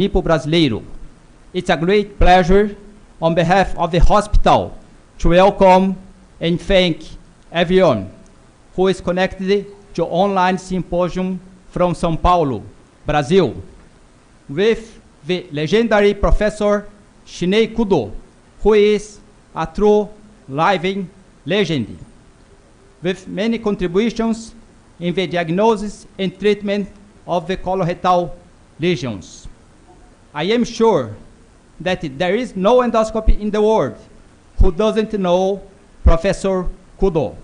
Nipo-Brasileiro. It's a great pleasure on behalf of the hospital to welcome and thank everyone who is connected to online symposium from São Paulo, Brazil, with the legendary Professor Kudo, who is a true living legend, with many contributions in the diagnosis and treatment of the colorectal lesions. I am sure that there is no endoscopy in the world who doesn't know Professor Kudo.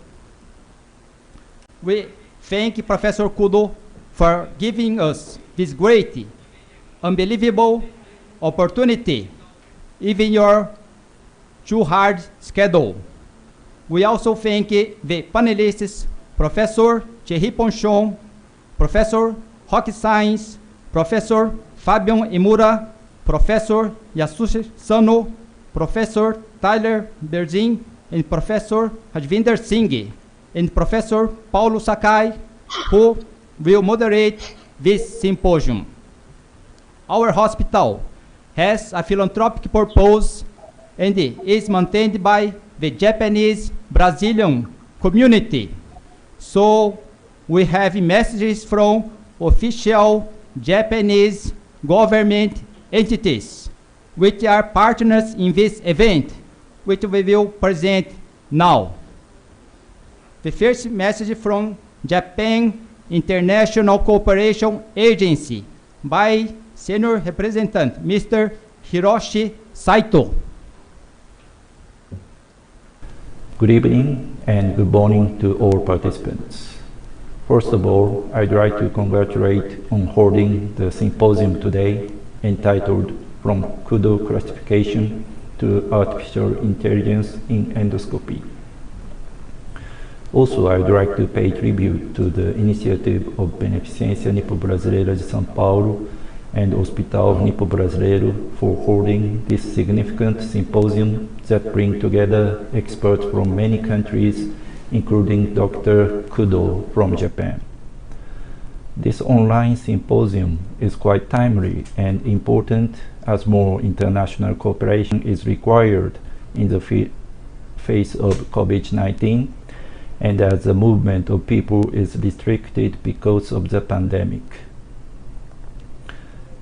We thank Professor Kudo for giving us this great, unbelievable opportunity, even your too hard schedule. We also thank the panelists, Professor Thierry Ponchon, Professor Roque Sainz, Professor Fabian Imura, Professor Yasushi Sano, Professor Tyler Berzin, and Professor Rajvinder Singh, and Professor Paulo Sakai, who will moderate this symposium. Our hospital has a philanthropic purpose and is maintained by the Japanese Brazilian community. So we have messages from official Japanese government entities, which are partners in this event, which we will present now. The first message from Japan International Cooperation Agency by Senior Representative Mr. Hiroshi Saito. Good evening and good morning to all participants. First of all, I'd like to congratulate on holding the symposium today entitled From Kudo Classification to Artificial Intelligence in Endoscopy. Also, I'd like to pay tribute to the initiative of Beneficência Nipo-Brasileira de São Paulo and Hospital Nipo-Brasileiro for holding this significant symposium that brings together experts from many countries, including Dr. Kudo from Japan. This online symposium is quite timely and important as more international cooperation is required in the face of COVID-19 and as the movement of people is restricted because of the pandemic.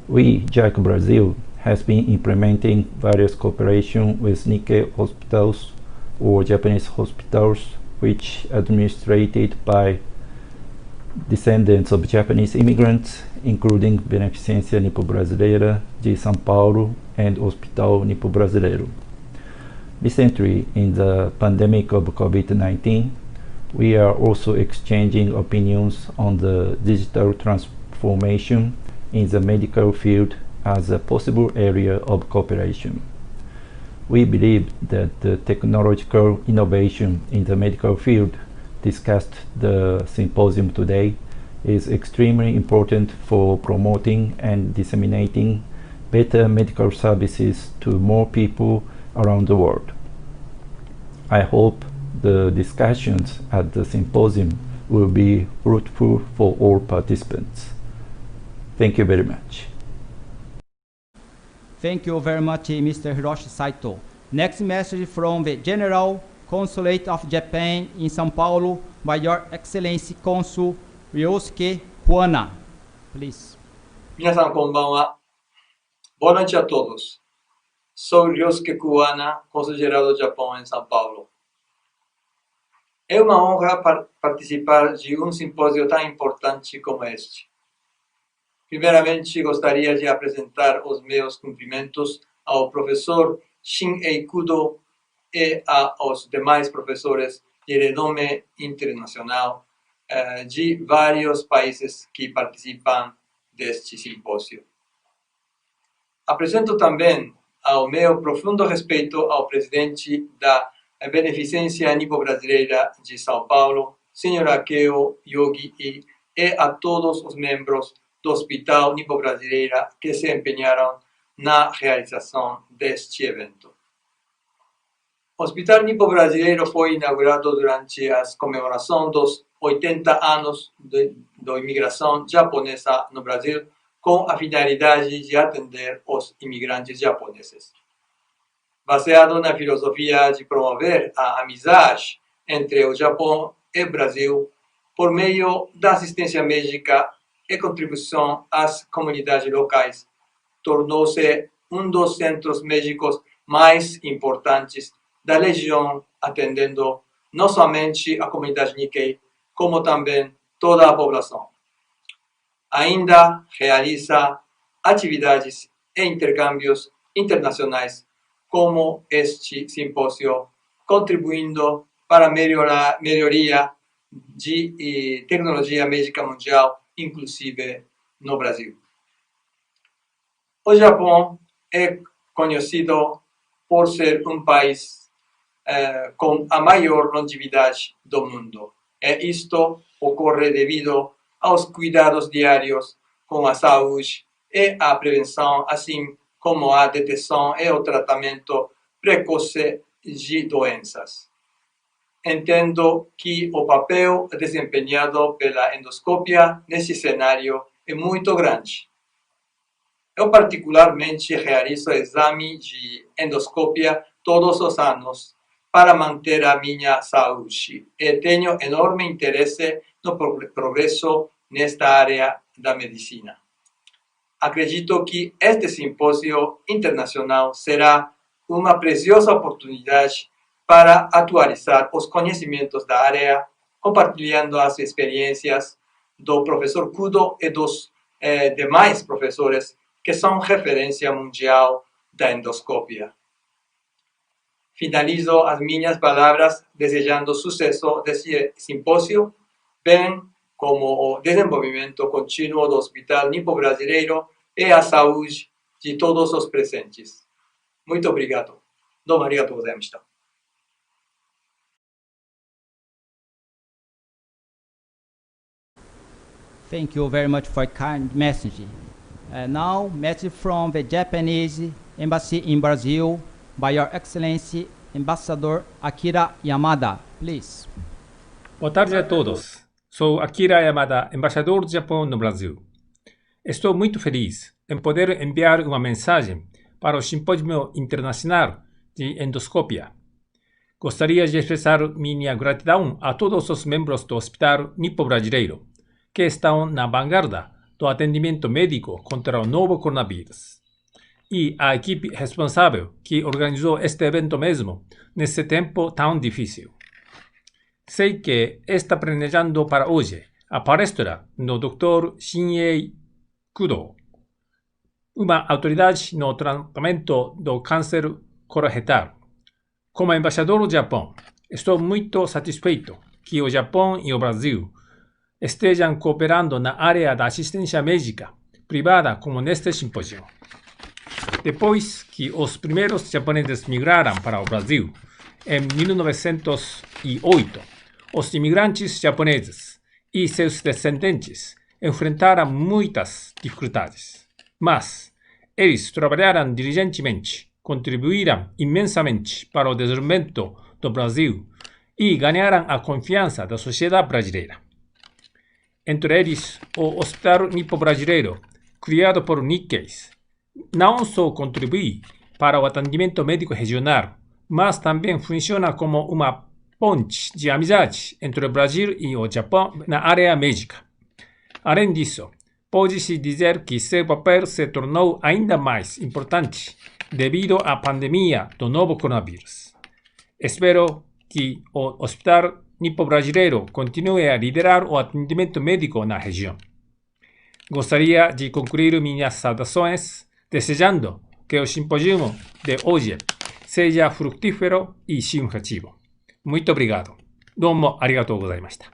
We, JAC Brazil, has been implementing various cooperation with Nikkei hospitals or Japanese hospitals which administrated by descendants of Japanese immigrants, including Beneficência Nipo-Brasileira de São Paulo and Hospital Nipo-Brasileiro. Recently, in the pandemic of COVID-19, we are also exchanging opinions on the digital transformation in the medical field as a possible area of cooperation. We believe that the technological innovation in the medical field discussed the symposium today is extremely important for promoting and disseminating better medical services to more people around the world. I hope the discussions at the symposium will be fruitful for all participants. Thank you very much. Thank you very much, Mr. Hiroshi Saito. Next message from the General Consulate of Japan in São Paulo by Your Excellency Consul Ryosuke Kuana. Please. 皆さんこんばんは。Boa noite a todos. Sou Ryosuke Kuana, Consul Geral do Japão em São Paulo. É uma honra participar de simpósio tão importante como este. Primeiramente, gostaria de apresentar os meus cumprimentos ao professor Shin-Ei Kudo e aos demais professores de renome internacional de vários países que participam deste simpósio. Apresento também ao meu profundo respeito ao presidente da Beneficência Nipo-Brasileira de São Paulo, Sr. Enkyo Yogi, e a todos os membros do Hospital Nipo-Brasileira que se empenharam na realização deste evento. O Hospital Nipo-Brasileiro foi inaugurado durante a comemoração dos 80 anos da imigração japonesa no Brasil, com a finalidade de atender os imigrantes japoneses. Baseado na filosofia de promover a amizade entre o Japão e o Brasil, por meio da assistência médica e contribuição às comunidades locais, tornou-se um dos centros médicos mais importantes da região, atendendo não somente a comunidade Nikkei, como também toda a população. Ainda realiza atividades e intercâmbios internacionais, como este simpósio, contribuindo para a melhoria de tecnologia médica mundial, inclusive no Brasil. O Japão é conhecido por ser um país com a maior longevidade do mundo. E isto ocorre devido aos cuidados diários com a saúde e a prevenção, assim como a detecção e o tratamento precoce de doenças. Entendo que o papel desempenhado pela endoscopia nesse cenário é muito grande. Eu particularmente realizo exame de endoscopia todos os anos para manter a minha saúde e tenho enorme interesse no progresso nesta área da medicina. Acredito que este simpósio internacional será uma preciosa oportunidade para atualizar os conhecimentos da área, compartilhando as experiências do professor Kudo e dos demais professores que são referência mundial da endoscopia. Finalizo as minhas palavras desejando sucesso desse simpósio, bem como o desenvolvimento contínuo do Hospital Nipo-Brasileiro e a saúde de todos os presentes. Muito obrigado. どうもありがとうございました。Thank you very much for kind message. Now, message from the Japanese Embassy in Brazil by Your Excellency Ambassador Akira Yamada, please. Boa tarde a todos. Sou Akira Yamada, embaixador do Japão no Brasil. Estou muito feliz em poder enviar uma mensagem para o Symposium Internacional de Endoscopia. Gostaria de expressar minha gratidão a todos os membros do Hospital Nipo-Brasileiro, que estão na vanguarda do atendimento médico contra o novo coronavírus, e a equipe responsável que organizou este evento mesmo nesse tempo tão difícil. Sei que está planejando para hoje a palestra do Dr. Kudo, uma autoridade no tratamento do câncer coloretal. Como embaixador do Japão, estou muito satisfeito que o Japão e o Brasil estejam cooperando na área da assistência médica privada como neste simpósio. Depois que os primeiros japoneses migraram para o Brasil, em 1908, os imigrantes japoneses e seus descendentes enfrentaram muitas dificuldades, mas eles trabalharam diligentemente, contribuíram imensamente para o desenvolvimento do Brasil e ganharam a confiança da sociedade brasileira. Entre eles, o Hospital Nipo-Brasileiro, criado por Nikkeis, não só contribui para o atendimento médico regional, mas também funciona como uma ponte de amizade entre o Brasil e o Japão na área médica. Além disso, pode-se dizer que seu papel se tornou ainda mais importante devido à pandemia do novo coronavírus. Espero que o Hospital Nipo-Brasileiro continue a liderar o atendimento médico na região. Gostaria de concluir minhas saudações desejando que o simpósio de hoje seja frutífero e significativo. Muito obrigado. どうもありがとうございました。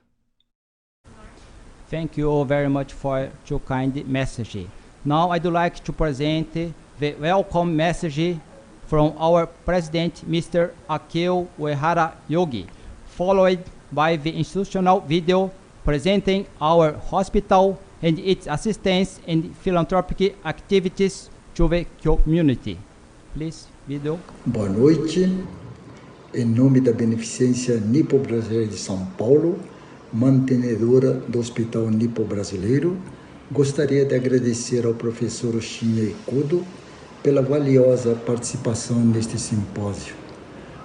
Thank you very much for your kind message. Now I'd like to present the welcome message from our President, Mr. Akio Uehara Yogi, followed by the institutional video presenting our hospital and its assistance and philanthropic activities to the community. Please, video. Boa noite. Em nome da Beneficência Nipo-Brasileira de São Paulo, mantenedora do Hospital Nipo-Brasileiro, Gostaria de agradecer ao professor Kudo pela valiosa participação neste simpósio,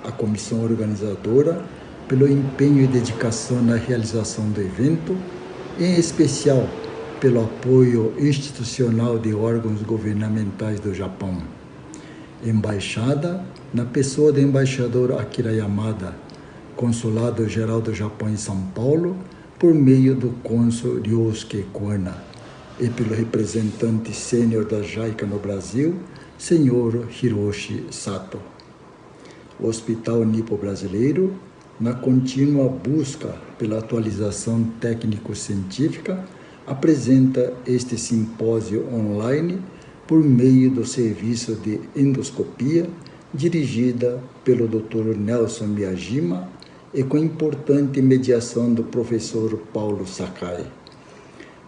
à comissão organizadora pelo empenho e dedicação na realização do evento, em especial pelo apoio institucional de órgãos governamentais do Japão. Embaixada, na pessoa do embaixador Akira Yamada, Consulado-Geral do Japão em São Paulo, por meio do cônsul Ryosuke Kuana, e pelo representante sênior da JICA no Brasil, senhor Hiroshi Sato. O Hospital Nipo-Brasileiro, na contínua busca pela atualização técnico-científica, apresenta este simpósio online por meio do serviço de endoscopia, dirigida pelo Dr. Nelson Miyajima e com importante mediação do professor Paulo Sakai.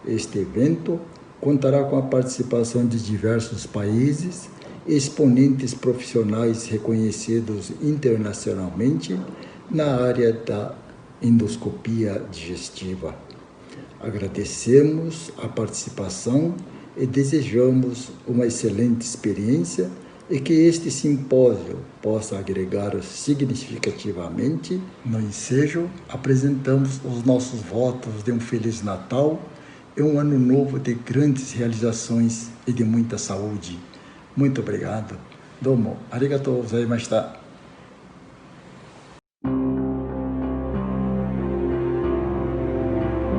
Este evento contará com a participação de diversos países, exponentes profissionais reconhecidos internacionalmente na área da endoscopia digestiva. Agradecemos a participação e desejamos uma excelente experiência e que este simpósio possa agregar significativamente. No ensejo, apresentamos os nossos votos de um Feliz Natal e um Ano Novo de grandes realizações e de muita saúde. Muito obrigado. Domo, arigatou gozaimashita.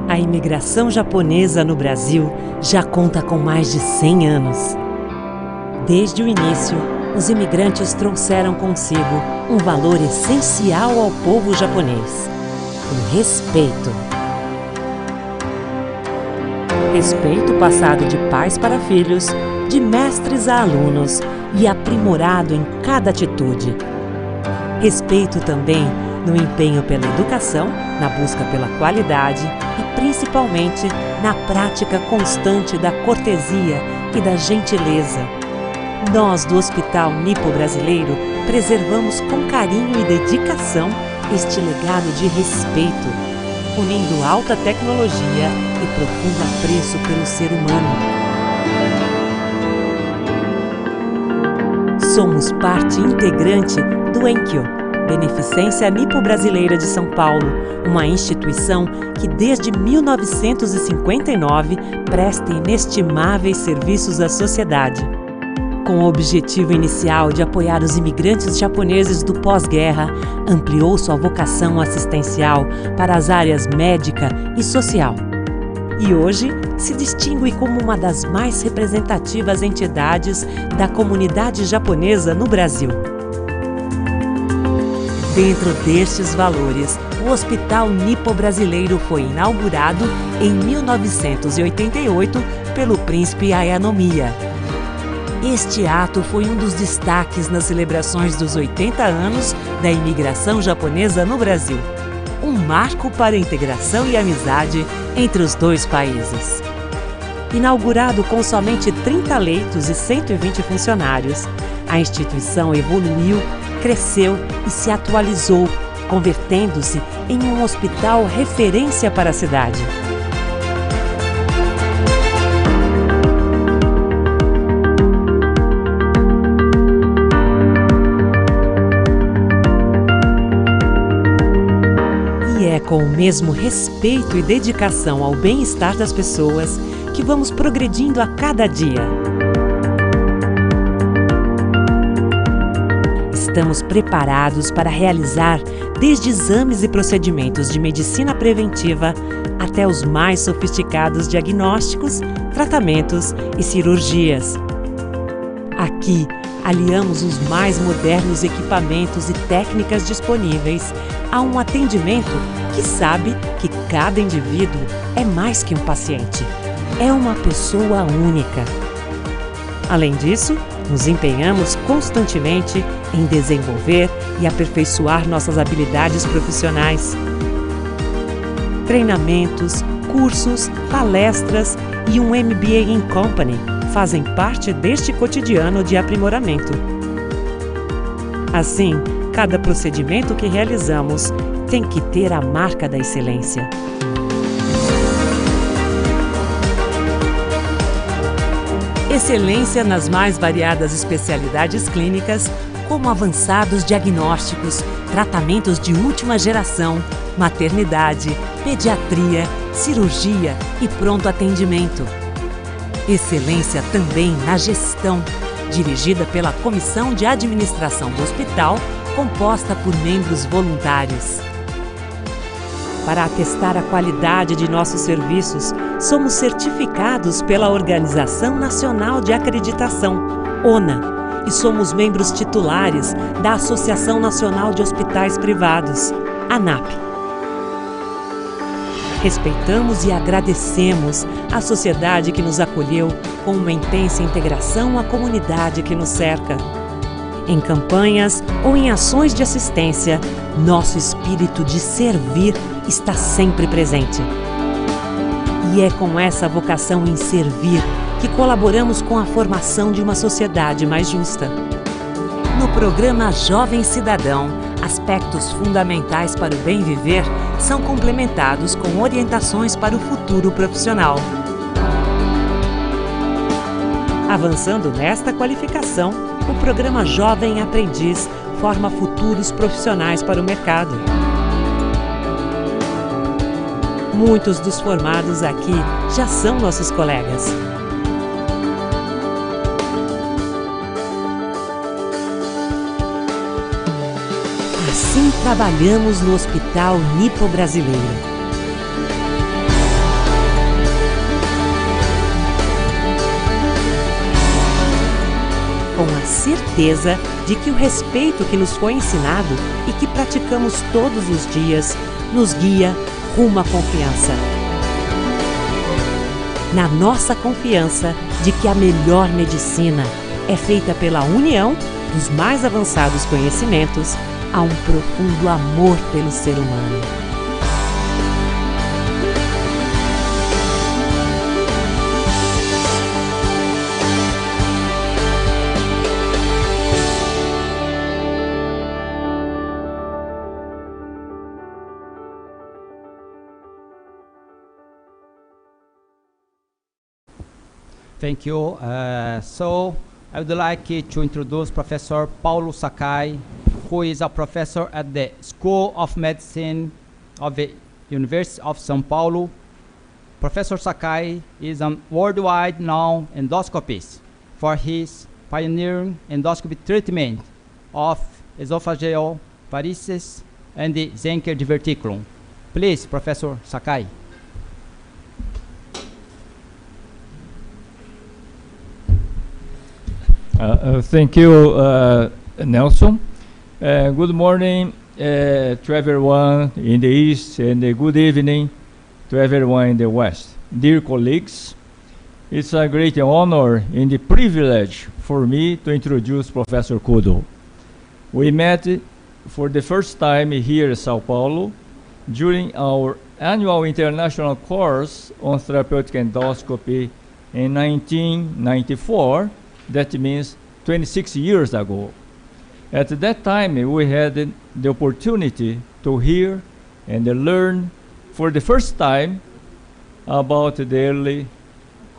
A imigração japonesa no Brasil já conta com mais de 100 anos. Desde o início, os imigrantes trouxeram consigo um valor essencial ao povo japonês: o respeito. Respeito passado de pais para filhos, de mestres a alunos e aprimorado em cada atitude. Respeito também no empenho pela educação, na busca pela qualidade e principalmente na prática constante da cortesia e da gentileza. Nós do Hospital Nipo-Brasileiro preservamos com carinho e dedicação este legado de respeito, unindo alta tecnologia e profundo apreço pelo ser humano. Somos parte integrante do Enkyo, Beneficência Nipo-Brasileira de São Paulo, uma instituição que desde 1959 presta inestimáveis serviços à sociedade. Com o objetivo inicial de apoiar os imigrantes japoneses do pós-guerra, ampliou sua vocação assistencial para as áreas médica e social. E hoje se distingue como uma das mais representativas entidades da comunidade japonesa no Brasil. Dentro destes valores, o Hospital Nipo-Brasileiro foi inaugurado em 1988 pelo príncipe Ayanomiya. Este ato foi um dos destaques nas celebrações dos 80 anos da imigração japonesa no Brasil. Um marco para a integração e amizade entre os dois países. Inaugurado com somente 30 leitos e 120 funcionários, a instituição evoluiu, cresceu e se atualizou, convertendo-se em um hospital referência para a cidade. E é com o mesmo respeito e dedicação ao bem-estar das pessoas que vamos progredindo a cada dia. Estamos preparados para realizar desde exames e procedimentos de medicina preventiva até os mais sofisticados diagnósticos, tratamentos e cirurgias. Aqui, aliamos os mais modernos equipamentos e técnicas disponíveis a um atendimento que sabe que cada indivíduo é mais que um paciente, é uma pessoa única. Além disso, nos empenhamos constantemente em desenvolver e aperfeiçoar nossas habilidades profissionais. Treinamentos, cursos, palestras e um MBA in Company fazem parte deste cotidiano de aprimoramento. Assim, cada procedimento que realizamos tem que ter a marca da excelência. Excelência nas mais variadas especialidades clínicas, como avançados diagnósticos, tratamentos de última geração, maternidade, pediatria, cirurgia e pronto atendimento. Excelência também na gestão, dirigida pela Comissão de Administração do Hospital, composta por membros voluntários. Para atestar a qualidade de nossos serviços, somos certificados pela Organização Nacional de Acreditação, ONA, e somos membros titulares da Associação Nacional de Hospitais Privados, ANAP. Respeitamos e agradecemos a sociedade que nos acolheu com uma intensa integração à comunidade que nos cerca. Em campanhas ou em ações de assistência, nosso espírito de servir está sempre presente. E é com essa vocação em servir que colaboramos com a formação de uma sociedade mais justa. No programa Jovem Cidadão, aspectos fundamentais para o bem viver são complementados com orientações para o futuro profissional. Avançando nesta qualificação, o programa Jovem Aprendiz forma futuros profissionais para o mercado. Muitos dos formados aqui já são nossos colegas. Assim trabalhamos no Hospital Nipo-Brasileiro. Com a certeza de que o respeito que nos foi ensinado e que praticamos todos os dias nos guia rumo à confiança. Na nossa confiança de que a melhor medicina é feita pela união dos mais avançados conhecimentos a um profundo amor pelo ser humano. Thank you. So I would like to introduce Professor Paulo Sakai, who is a professor at the School of Medicine of the University of São Paulo. Professor Sakai is a worldwide known endoscopist for his pioneering endoscopy treatment of esophageal varices and the Enkyo diverticulum. Please, Professor Sakai. Thank you, Nelson. Good morning to everyone in the East, and good evening to everyone in the West. Dear colleagues, it's a great honor and a privilege for me to introduce Professor Kudo. We met for the first time here in São Paulo during our annual international course on therapeutic endoscopy in 1994. That means 26 years ago. At that time, we had the opportunity to hear and learn for the first time about the early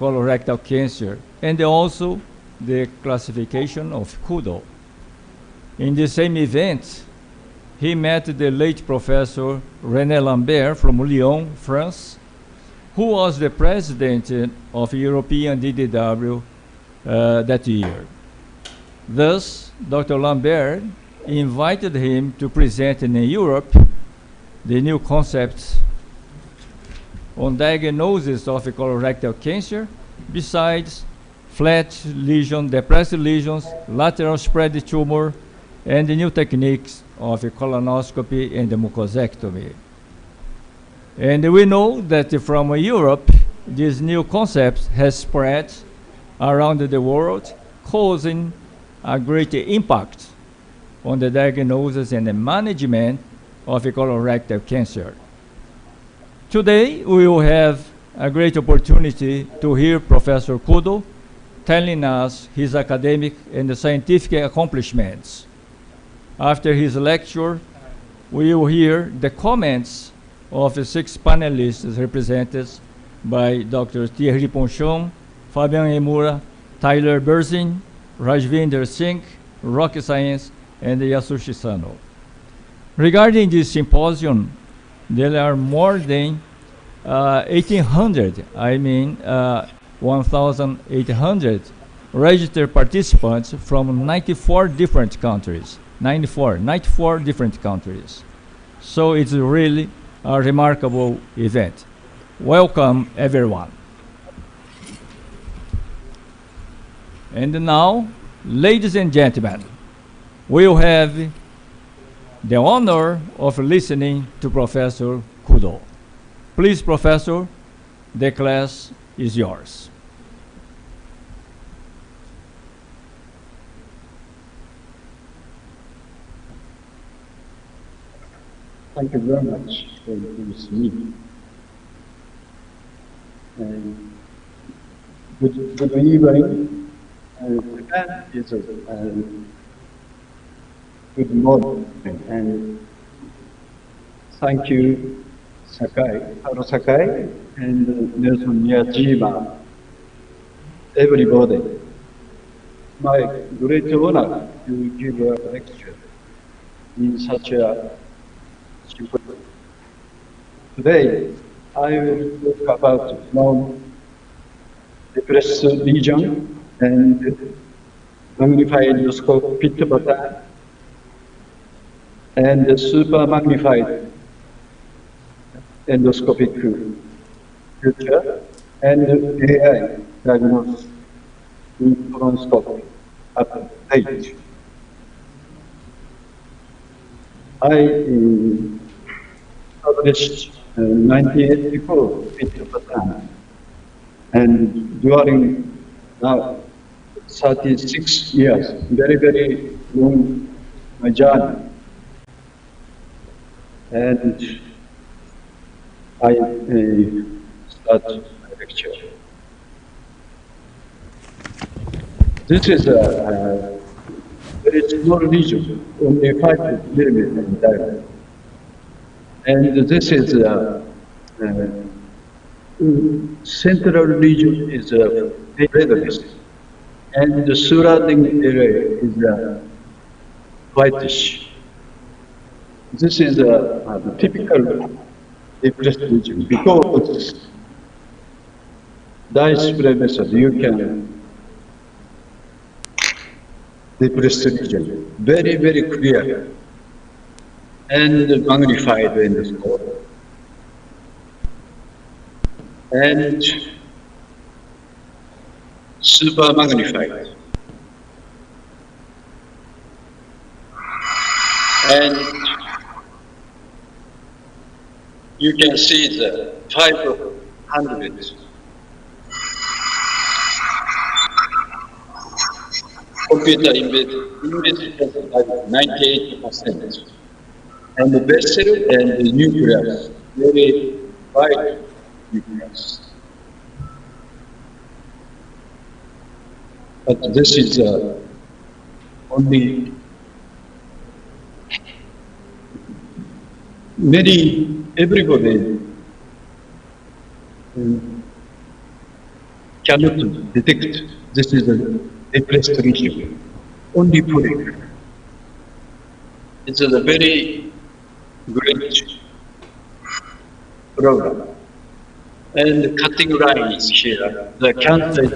colorectal cancer and also the classification of Kudo. In the same event, he met the late Professor René Lambert from Lyon, France, who was the president of European DDW that year. Thus, Dr. Lambert invited him to present in Europe the new concepts on diagnosis of colorectal cancer, besides flat lesion, depressed lesions, lateral spread tumor, and the new techniques of colonoscopy and mucosectomy. And we know that from Europe, these new concepts has spread around the world, causing a great impact on the diagnosis and the management of colorectal cancer. Today, we will have a great opportunity to hear Professor Kudo telling us his academic and scientific accomplishments. After his lecture, we will hear the comments of the 6 panelists represented by Dr. Thierry Ponchon, Fabien Emura, Tyler Berzin, Rajvinder Singh, Rocky Science, and Yasushi Sano. Regarding this symposium, there are more than 1,800, 1,800 registered participants from 94 different countries. 94 different countries. So it's really a remarkable event. Welcome, everyone. And now, ladies and gentlemen, we'll have the honor of listening to Professor Kudo. Please, Professor, the class is yours. Thank you very much for this meeting. Good evening. Japan is a good morning, and thank you, Paulo Sakai, and Nelson Miyajima, everybody. My great honor to give a lecture in such a symposium. Today, I will talk about non-depressed region and magnified endoscope pit pattern and super magnified endoscopic future and AI diagnosis in colonoscopy update. I published 1984 pit pattern, and during now 36 years, very long my journey. And I start my lecture. This is a very small region, only 5 millimeters in diameter. And this is central region is redness, and the surrounding area is whitish. This is a typical depressed region because dye spray method you can depress the region very clear and magnified in the scope and super magnified. And you can see the 500 computer image like 98%. And the vessel and the nucleus, very wide nucleus. But this is only everybody cannot detect this is a depressed region, only polyp. It's a very great program. And the cutting line is here. The cancer is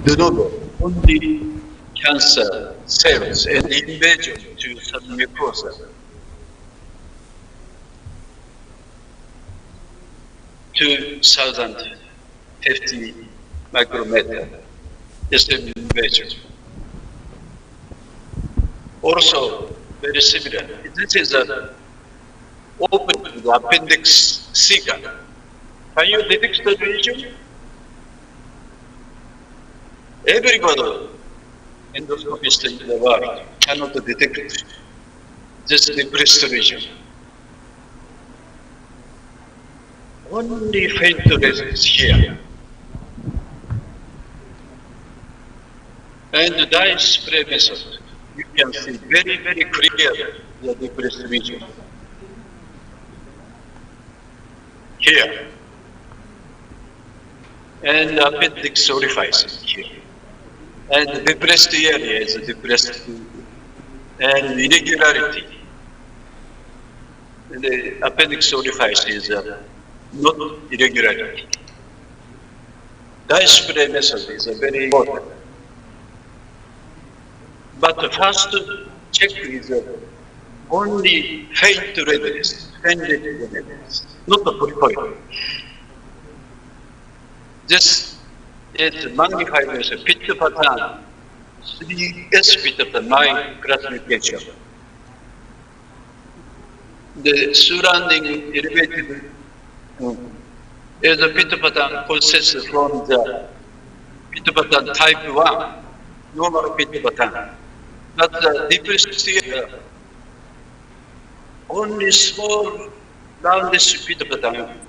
de novo, only cancer cells and invasion to some mucosa. 2,050 micrometer system invasion. Also, very similar. This is an open to the appendix C. Can you detect the region? Everybody, endoscopist in the world, cannot detect this depressed region. Only faint resistance here. And the dye spray method, you can see very clear the depressed region. Here. And appendix orifice here. And depressed area is depressed, and irregularity. The appendix orifice is not irregularity. Dye spray method is very important. But the first check is only faint redness, not the polypoid. This is magnified as a pit pattern, 3S pit pattern, my classification. The surrounding elevated is a pit pattern consists from the pit pattern type 1, normal pit pattern. But the depressed area, only small roundish pit pattern.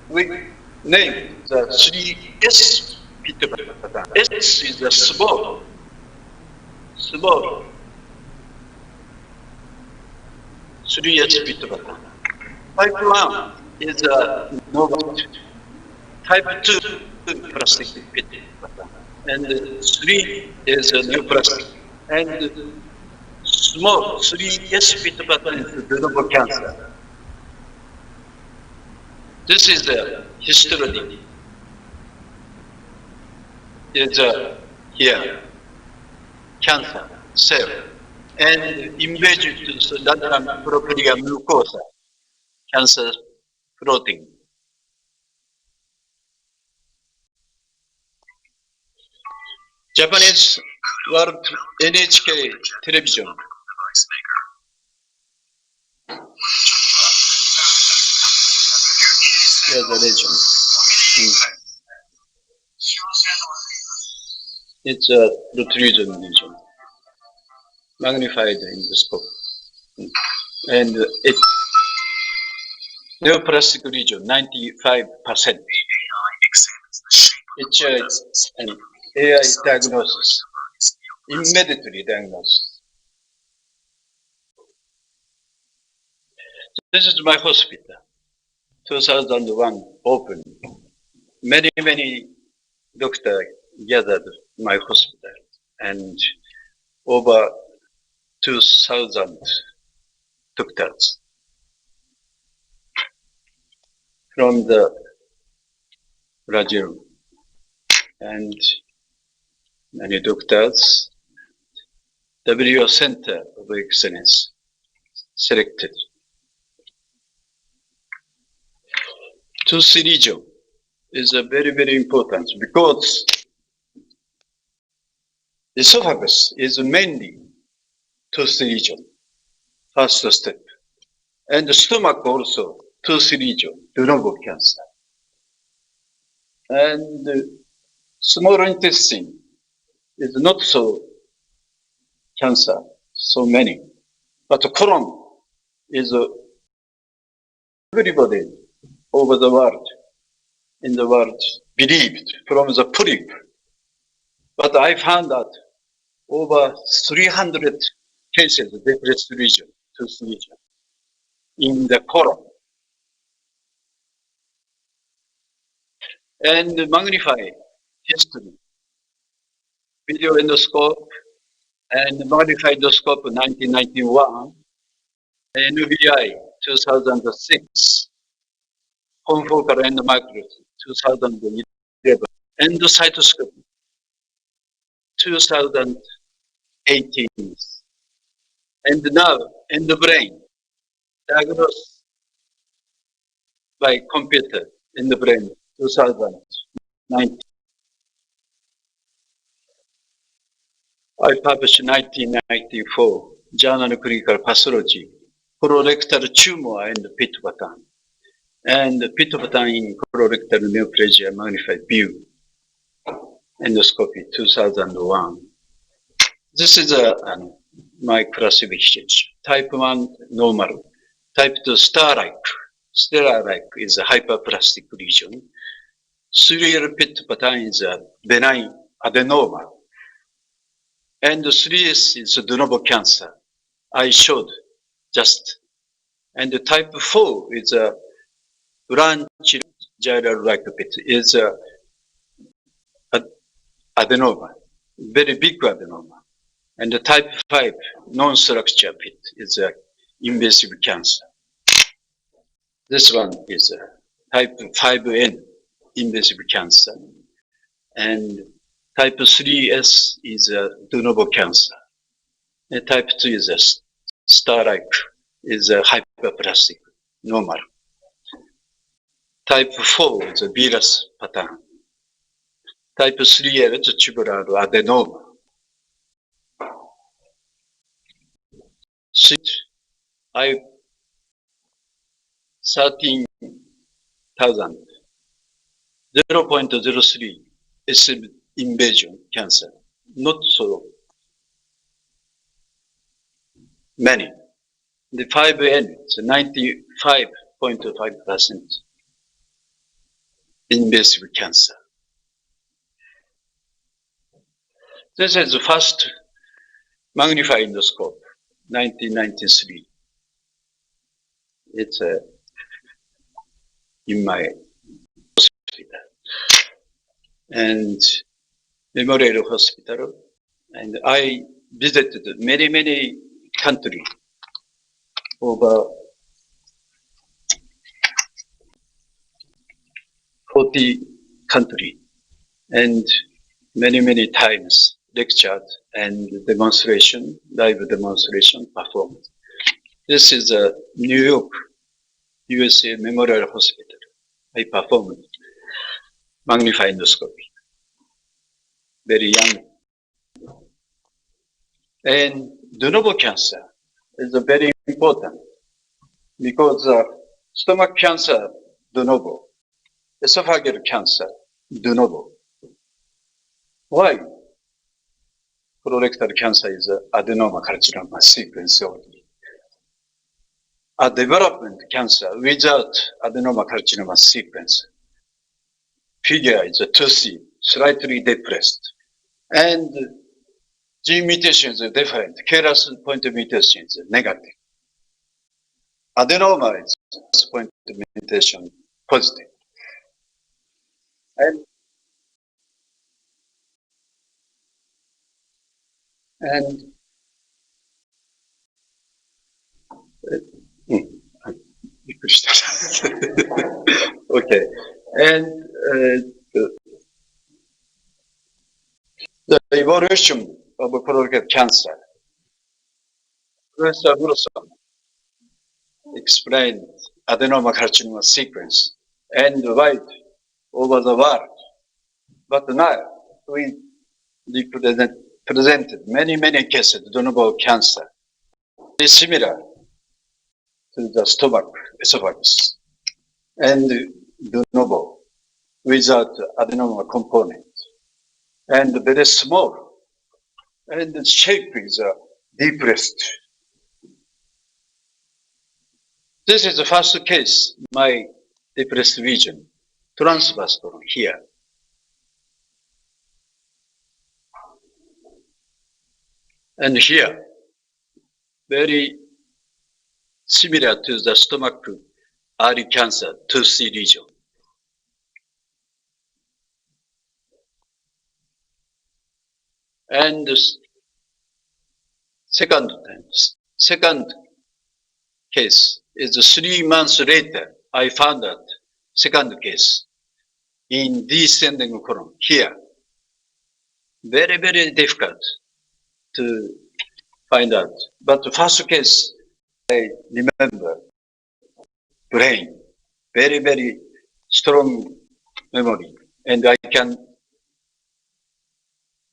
We name the 3S pit pattern. S is the small. 3S pit pattern. Type 1 is a normal. Type 2 plastic pit pattern. And 3 is a neoplastic. And small 3S pit pattern is de novo cancer. This is the history. Is here cancer cell and invasion to lateral propria mucosa cancer protein. Japanese World NHK television. Here's the legend. It's a protrusion region, magnified endoscopy. And it's neoplastic region, 95%. It's an AI diagnosis, immediately diagnosis. This is my hospital, 2001 opened. Many doctors gathered my hospital, and over 2,000 doctors from the Brazil, and many doctors, WHO Center of Excellence selected. Tooth region is a very important because esophagus is mainly tooth region, first step. And the stomach also tooth region, de novo cancer. And small intestine is not so cancer, so many. But colon is everybody over the world, in the world, believed from the polyp. But I found that over 300 cases of depressed region, tooth region, in the colon. And magnify history, video endoscope, and modified endoscope 1991, NVI 2006, confocal end microscope 2011, endocytoscopy 2018, and now in the brain, diagnosed by computer in the brain 2019. I published 1994 Journal of Clinical Pathology, colorectal tumor and pit pattern, and pit pattern in colorectal neoplasia magnified view, endoscopy 2001. This is my classification. Type 1 normal, type 2 star-like. Star-like is a hyperplastic region. Serial pit pattern is a benign adenoma. And 3S is de novo cancer. I showed just. And the type 4 is a branch gyral-like pit. Is adenoma, very big adenoma. And the type 5 non-structure pit is an invasive cancer. This one is a type 5N invasive cancer. And type 3S is a de novo cancer. And type 2 is a star-like, is a hyperplastic, normal. Type 4 is a villus pattern. Type 3L is a tubular adenoma. I 13,000, 0.03 is invasion cancer, not so many. The 5N is 95.5% invasive cancer. This is the first magnified endoscope, 1993. It's in my hospital. And Memorial Hospital. And I visited many countries over 40 countries and many times lectured and demonstration, live demonstration performed. This is a New York, USA Memorial Hospital. I performed magnified endoscopy. Very young. And de novo cancer is very important because stomach cancer, de novo, esophageal cancer, de novo. Why? Colorectal cancer is adenoma carcinoma sequence only. A development cancer without adenoma carcinoma sequence figure is a 2C, slightly depressed. And gene mutations are different. KRAS point mutation is negative. Adenoma is point mutation positive. Okay. And the evolution of colorectal cancer. Professor Wilson explained adenoma carcinoma sequence and wide over the world. But now we presented many cases of de novo cancer. It's similar to the stomach, esophagus, and de novo without adenoma component, and very small, and the shape is depressed. This is the first case, my depressed region, transverse colon here. And here, very similar to the stomach early cancer, 2C region. And second case is 3 months later, I found out second case in descending colon here. Very difficult to find out. But the first case, I remember brain, very strong memory, and I can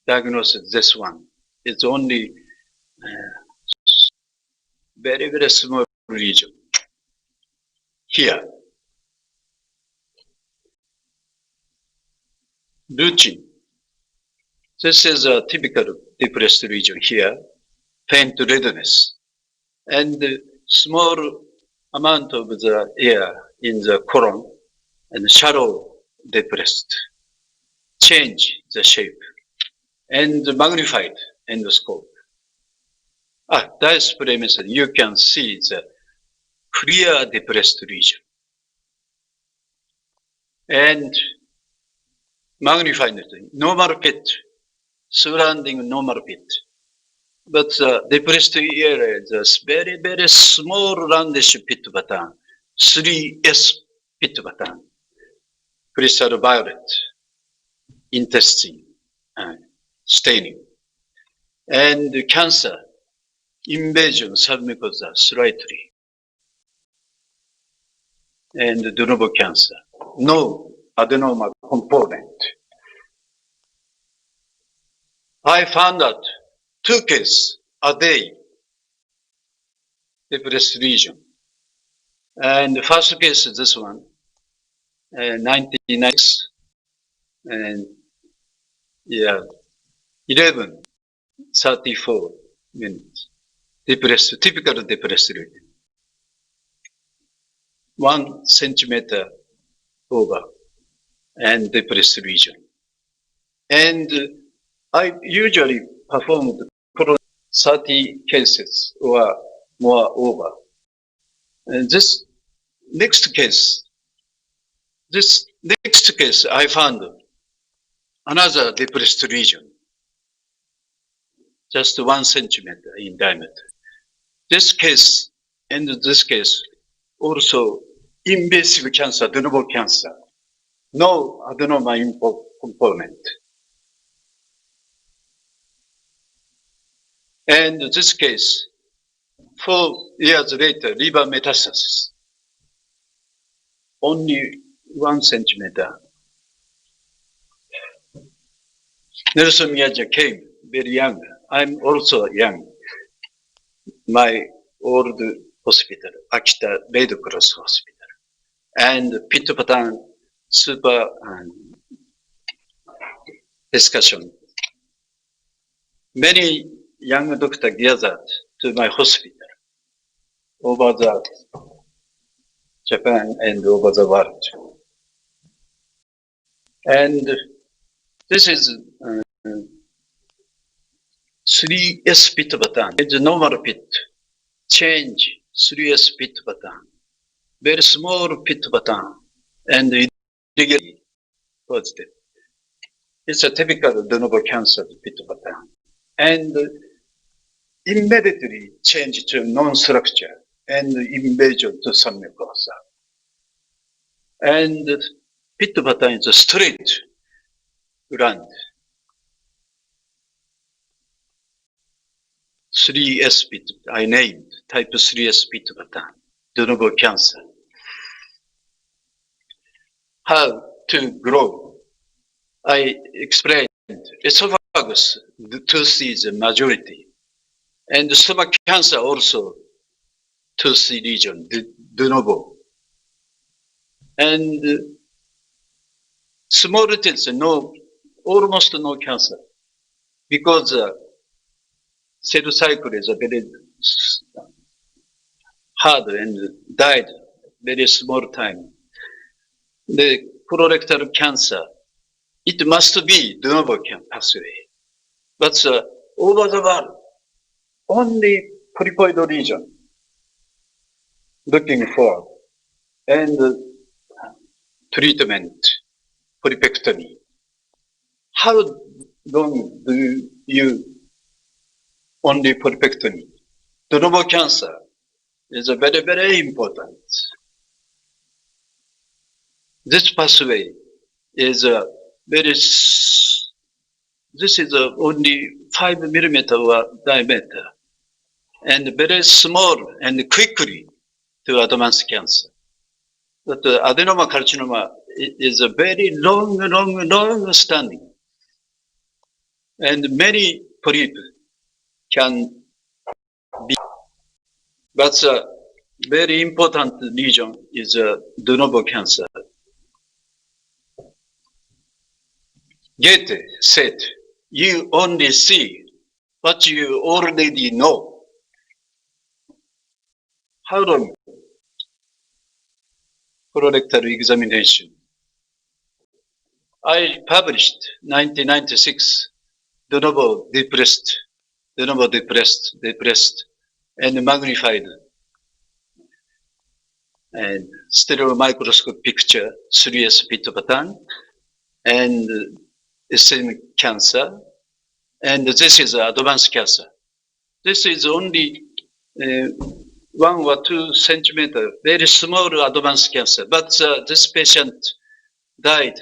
diagnose this one. It's only very small region here. Routine. This is a typical depressed region here, faint redness, and small amount of the air in the colon and shallow depressed. Change the shape and magnified endoscope. Display method, you can see the clear depressed region. And magnified normal pit surrounding normal pit. But the depressed area is very, very small roundish pit pattern, 3S pit pattern, crystal violet, intestine, staining. And cancer, invasion submucosa slightly. And de novo cancer, no adenoma component. I found out 2 cases a day, depressed region. And the first case is this one, 1996, and 11:34 minutes. Depressed, typical depressed region. 1 centimeter over and depressed region. And I usually performed 30 cases or more over. And this next case I found another depressed region, just 1 centimeter in diameter. This case and this case also invasive cancer, de novo cancer, no adenoma component. And this case, 4 years later, liver metastasis, only 1 centimeter. Nelson Miyaja came very young. I'm also young. My old hospital, Akita Red Cross Hospital. And pit pattern super discussion. Many young doctors gathered to my hospital over the Japan and over the world. And this is 3S pit pattern. It's a normal pit. Change 3S pit pattern. Very small pit pattern and irregularly positive. It's a typical de novo cancer pit pattern. And immediately change to non-structure and invasion to submucosa. And pit pattern is a straight round. 3S pit, I named type 3S pit pattern, de novo cancer. How to grow? I explained esophagus, the tooth is a majority. And stomach cancer also, tooth region, de novo. And small teeth, no, almost no cancer. Because cell cycle is a very hard and died very small time. The colorectal cancer, it must be de novo pathway. But over the world, only polypoid region looking for and treatment, polypectomy. How long do you only polypectomy? De novo cancer is a very, very important. This pathway is a very, this is only 5 millimeter diameter and very small and quickly to advanced cancer. But adenoma carcinoma is a very long standing. And many polyps can be, but very important lesion is de novo cancer. Get set. You only see what you already know. How long? Colorectal examination. I published 1996, de novo depressed, and magnified. And stereo microscope picture, 3S pit pattern, and same cancer, And this is advanced cancer. This is only 1 or 2 centimeter, very small advanced cancer. But this patient died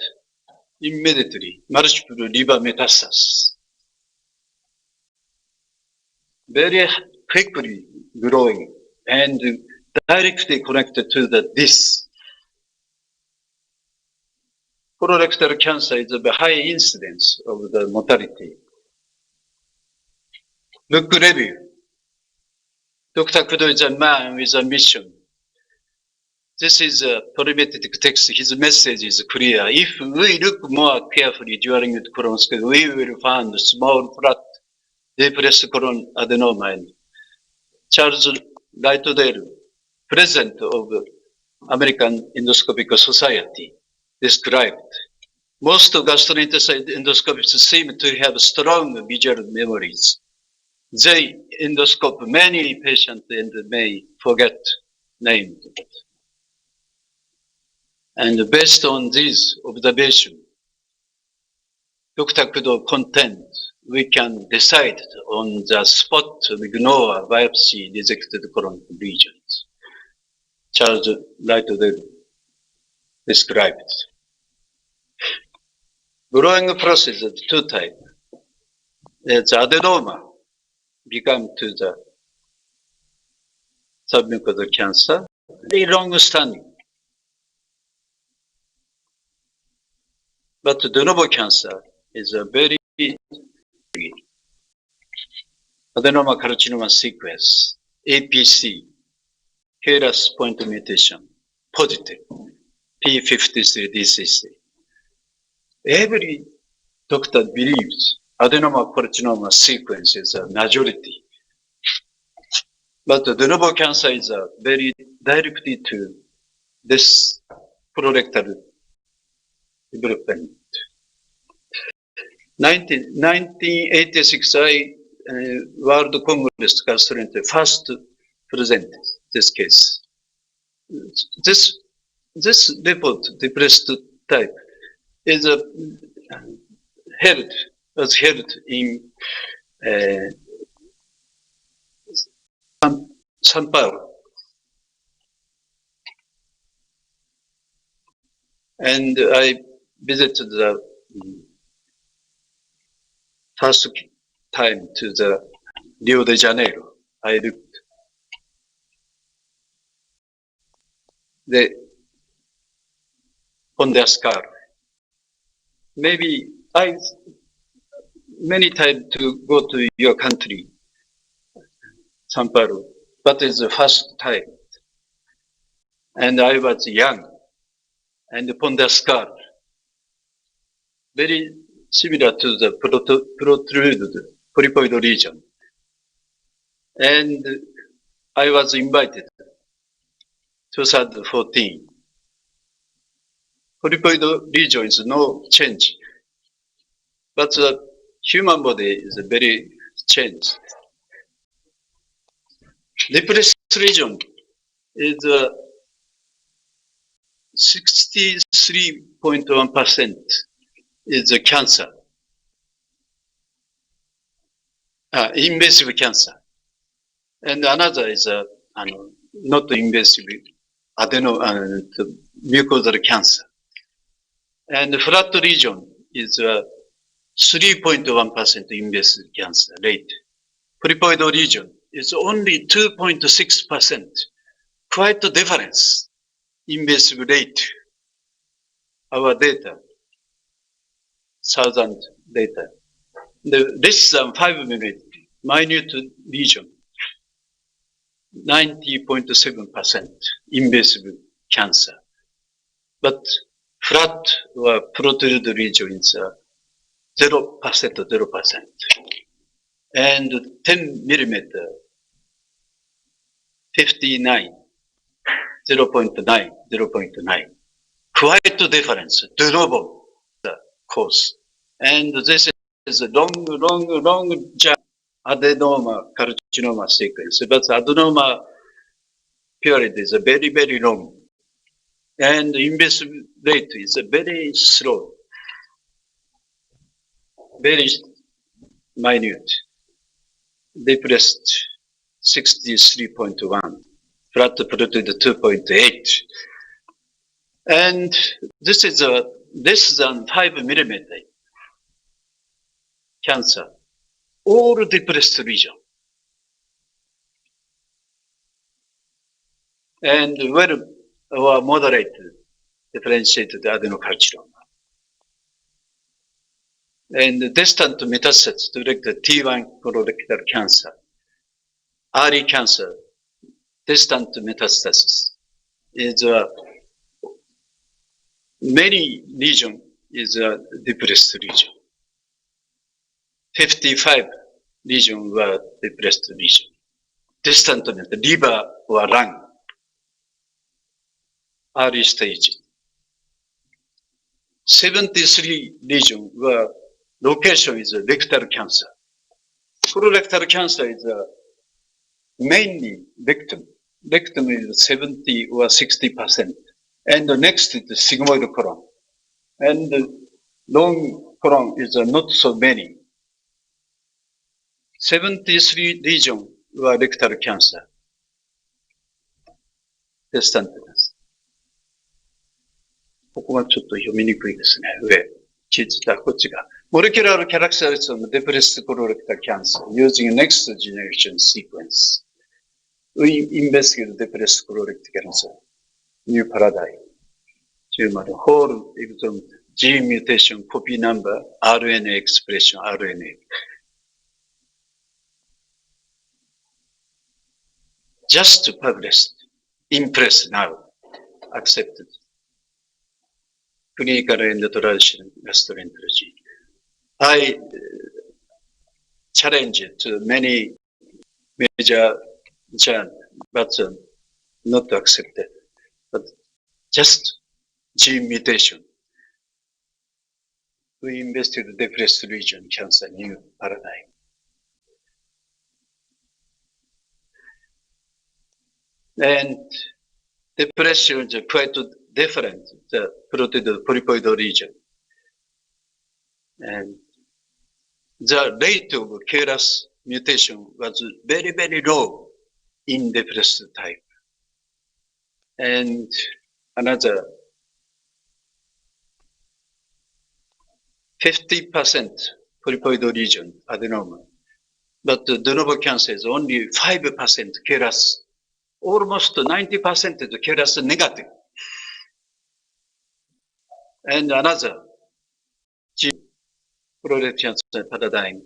immediately, multiple liver metastasis. Very quickly growing and directly connected to this. Colorectal cancer is a high incidence of the mortality. Look review. Dr. Kudo is a man with a mission. This is a polymetric text. His message is clear. If we look more carefully during the colonoscopy, we will find small flat depressed colon adenoma. Charles Lightdale, president of American Endoscopic Society, described. Most gastrointestinal endoscopists seem to have strong visual memories. They endoscope many patients and may forget names. And based on this observation, Dr. Kudo contends we can decide on the spot to ignore biopsy detected colon lesions. Charles Lightdale described. Growing process of 2 types. The adenoma become to the submucosal cancer, very long standing. But de novo cancer is a very adenoma carcinoma sequence, APC, KRAS point mutation, positive, P53DCC. Every doctor believes adenoma carcinoma sequence is a majority. But the de novo cancer is very directly to this colorectal development. 1986, World Congress Gastroenterology first presented this case. This report, depressed type, is was held in São Paulo. And I visited the first time to the Rio de Janeiro. I looked. On their scar. Maybe many times to go to your country, São Paulo, but it's the first time. And I was young, and upon the scar, very similar to the protruded polypoid region. And I was invited, 2014. Polypoid region is no change, but the human body is very changed. Depressed region is 63.1% is a cancer, invasive cancer, and another is not invasive mucosal cancer. And the flat region is 3.1% invasive cancer rate. Polypoid region is only 2.6%. Quite a difference. Invasive rate. Our data, 1,000 data. The less than 5 minutes, minute region, 90.7% invasive cancer. But flat or protruded region is 0%. And 10 millimeter, 59, 0.9. Quite a difference, de novo, the cause. And this is a long adenoma carcinoma sequence. But adenoma period is very, very long. And invasive rate is very slow. Very minute, depressed 63.1, flat protrude 2.8. And this is a less than 5 millimeter cancer, all depressed region. And well or moderate differentiated adenocarcinoma. And distant metastasis directed T1 colorectal cancer, early cancer, distant metastasis is many region is a depressed region. 55 region were depressed region. Distant liver or lung, early stage. 73 region were location is rectal cancer. Colorectal cancer is mainly rectum. Rectum is 70 or 60%. And the next is the sigmoid colon. And the long colon is not so many. 73 region were rectal cancer. Distant cancer. ここがちょっと読みにくいですね。上。地図だ、こっちが。Molecular characteristics of depressed colorectal cancer using next generation sequence. We investigate depressed colorectal cancer. New paradigm. Tumor, whole exome, gene mutation, copy number, RNA expression, RNA. Just published. Impressed now. Accepted. Clinical and traditional gastroenterology. I challenge to many major journals, but not accepted. But just gene mutation. We investigate depressed region cancer, new paradigm. And depression is quite different, the protrude polypoid region. And the rate of KRAS mutation was very, very low in depressed type. And another 50% polypoid region adenoma. But the de novo cancer is only 5% KRAS, almost 90% is KRAS negative. And another colorectal cancer paradigm.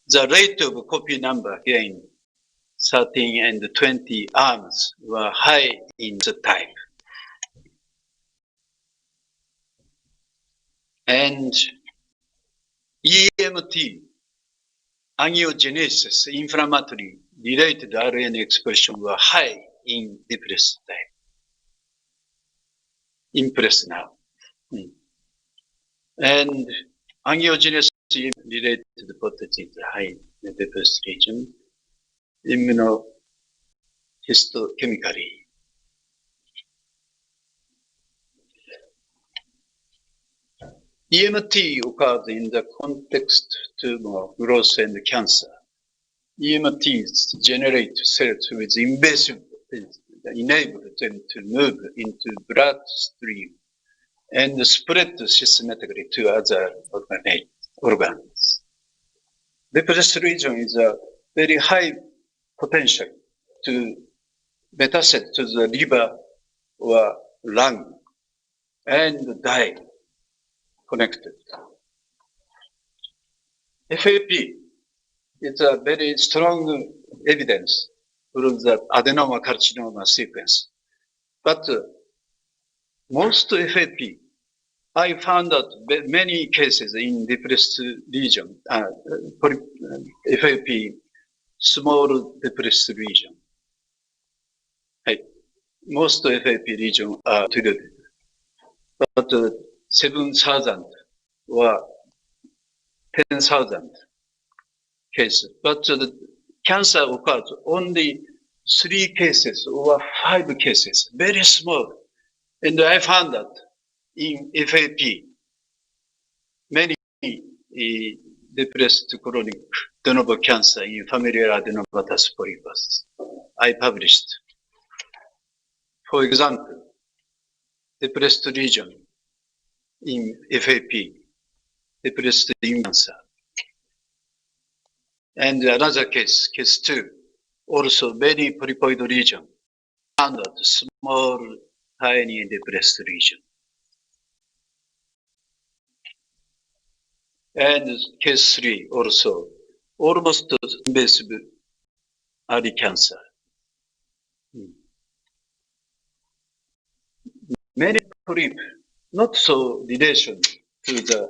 The rate of copy number gain 13 and 20 arms were high in the type. And EMT, angiogenesis, inflammatory related RNA expression were high in depressed type. Impressed now. And angiogenesis related protein high in the depressed region. Immunohistochemically. EMT occurs in the context tumor growth and cancer. EMTs generate cells with invasive, enable them to move into bloodstream and spread systematically to other organs. Depressed region is a very high potential to metastasis to the liver or lung and die connected. FAP is a very strong evidence for the adenoma carcinoma sequence. But most FAP, I found out many cases in depressed region, FAP, small depressed region. Most FAP region are treated. But 7,000 or 10,000 cases. But the cancer occurs only 3 cases or 5 cases, very small. And I found that in FAP, many depressed chronic de novo cancer in familial adenomatous polypus. I published. For example, depressed region in FAP, depressed in cancer. And another case, case 2, also many polypoid region, and small, tiny depressed region. And case 3 also, almost invasive early cancer. Many polyp, not so relation to the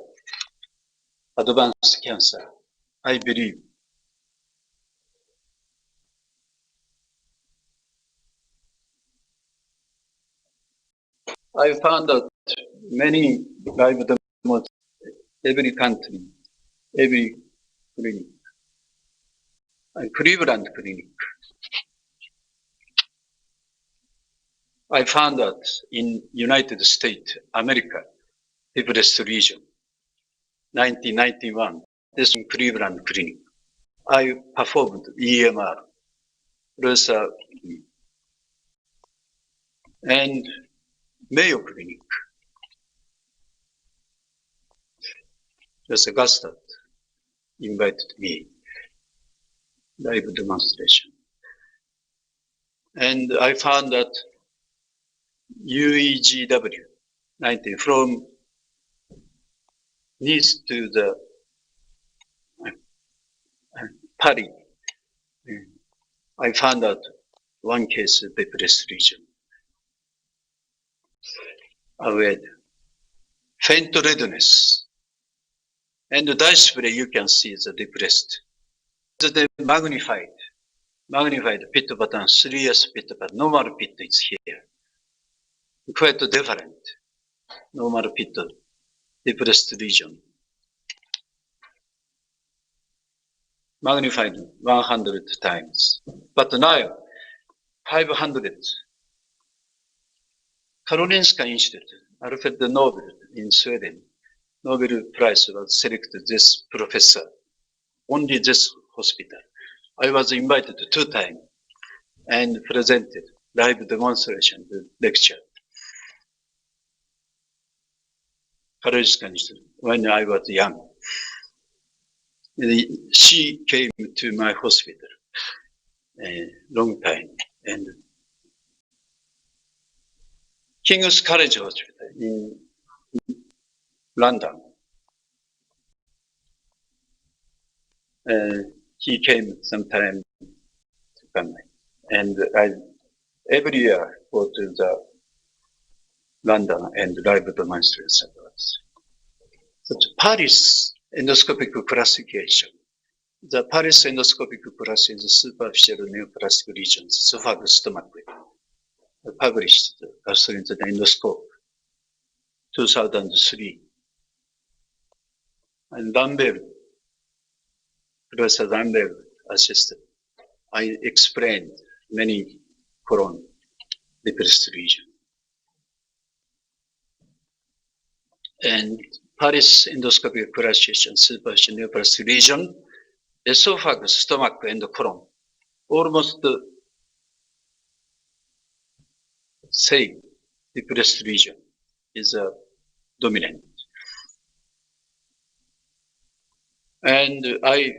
advanced cancer, I believe. I found that many live demos, every country, every clinic, Cleveland clinic. I found that in United States, America, depressed region, 1991, this in Cleveland clinic. I performed EMR, and Mayo Clinic. Professor Gustad invited me, live demonstration. And I found that UEGW, 19, from Nice to the Paris, I found out one case of depressed region. With faint redness. And the display you can see the depressed. The magnified pit pattern, serious pit pattern, normal pit is here. Quite different. Normal pit, depressed region. Magnified 100 times. But now, 500. Karolinska Institute, Alfred Nobel in Sweden, Nobel Prize was selected this professor, only this hospital. I was invited 2 times and presented live demonstration, the lecture. Karolinska Institute, when I was young. She came to my hospital a long time, and King's College Hospital in London. He came sometime to come, and I every year go to the London and live demonstration. But Paris endoscopic classification. The Paris endoscopic classification is superficial neoplastic regions, esophagus, stomach, published gastrointestinal endoscope, 2003. And Lambert, Professor Lambert assisted. I explained many colon depressed region. And Paris endoscopic classification, superficial neoplastic region, esophagus, stomach, and colon, almost same depressed region is dominant. And I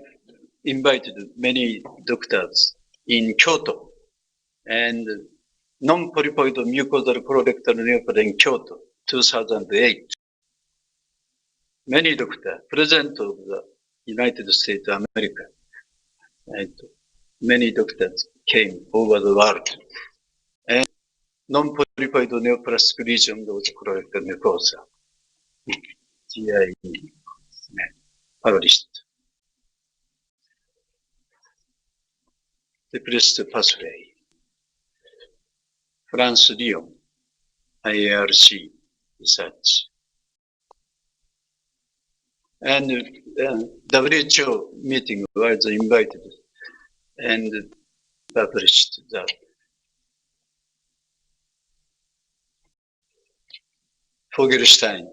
invited many doctors in Kyoto and non-polypoid mucosal colorectal neoplasm in Kyoto, 2008. Many doctors, President of the United States of America, and many doctors came over the world. And non-polypoid neoplastic region of the colorectal mucosa, GIE, published. Depressed pathway. France, Lyon, IARC research. And WHO meeting was invited and published that. Fogelstein,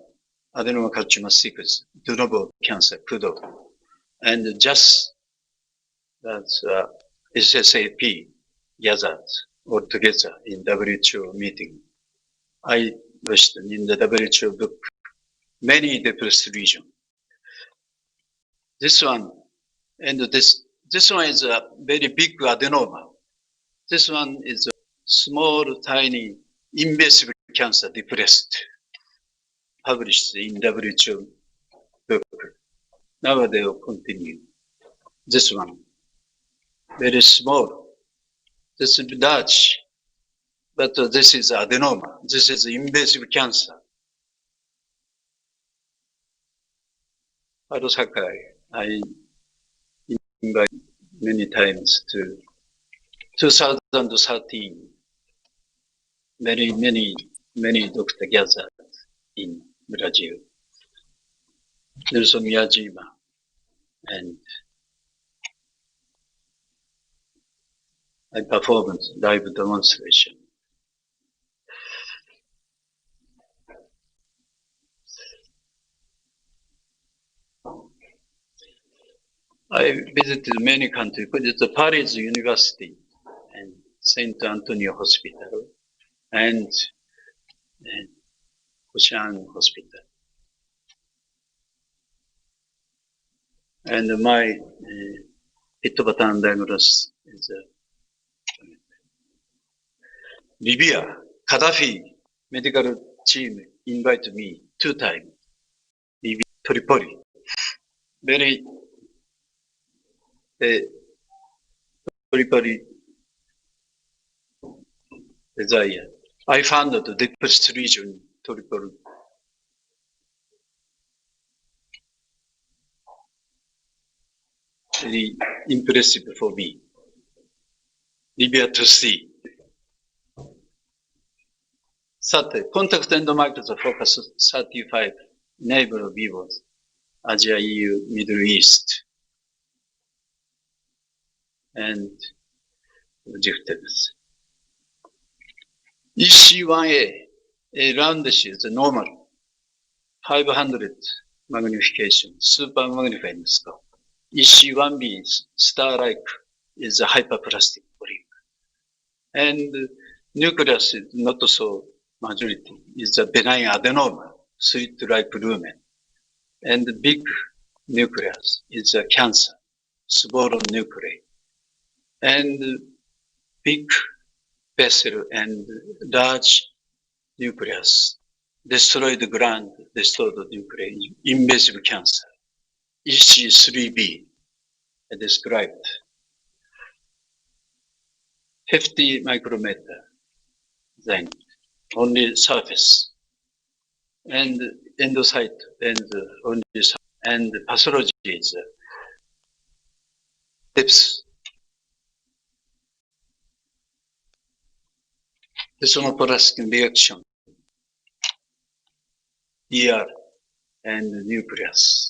adenocarcinoma sequence, de novo cancer, Kudo. and just that's SSAP gathered all together in WHO meeting. I wished in the WHO book many depressed region. This one and this one is a very big adenoma. This one is a small, tiny, invasive cancer depressed, published in WHO book. Now they will continue. This one, very small. This is large, but this is adenoma. This is invasive cancer. Paulo Sakai, I invite many times to 2013. Many doctors gathered in Brazil. Nelson Miyajima and I performed live demonstration. I visited many countries, but it's the Paris University and Saint Antonio Hospital and Ocean Hospital. And my pit-button diagnosis is Libya, Gaddafi medical team invited me 2 times. Libya, Tripoli. Very Tripoli desire. I found the deepest region in Tripoli. Very impressive for me. Libya to see. Contact endomicroscope focus 35 neighbor viewers, Asia, EU, Middle East, and objectives. EC1A, a roundish is normal, 500 magnification, super magnifying scope. EC1B, star-like, is a hyperplastic polyp. And nucleus is not so majority, is a benign adenoma, sweet-like lumen. And the big nucleus is a cancer, small nuclei. And big vessel and large nucleus, destroyed gland, destroyed nuclei, invasive cancer. EC3B described 50 micrometer, then only surface, and endocyte, and only surface, and pathology is depth. Desonoplastic reaction, ER, and nucleus.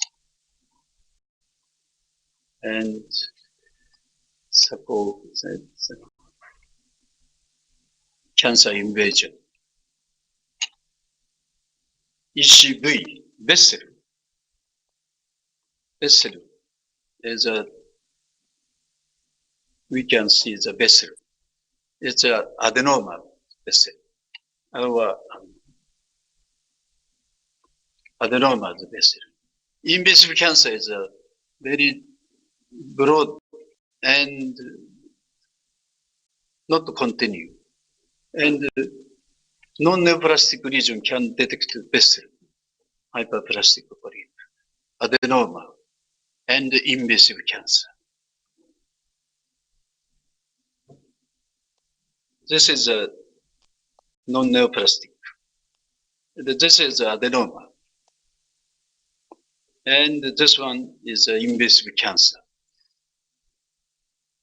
And support cancer invasion. ECV, vessel. Vessel is a, we can see the vessel. It's a adenoma vessel. Our adenoma vessel. Invasive cancer is a very broad and not continue. And non-neoplastic region can detect vessel, hyperplastic polyp, adenoma, and invasive cancer. This is a non-neoplastic. This is adenoma. And this one is invasive cancer.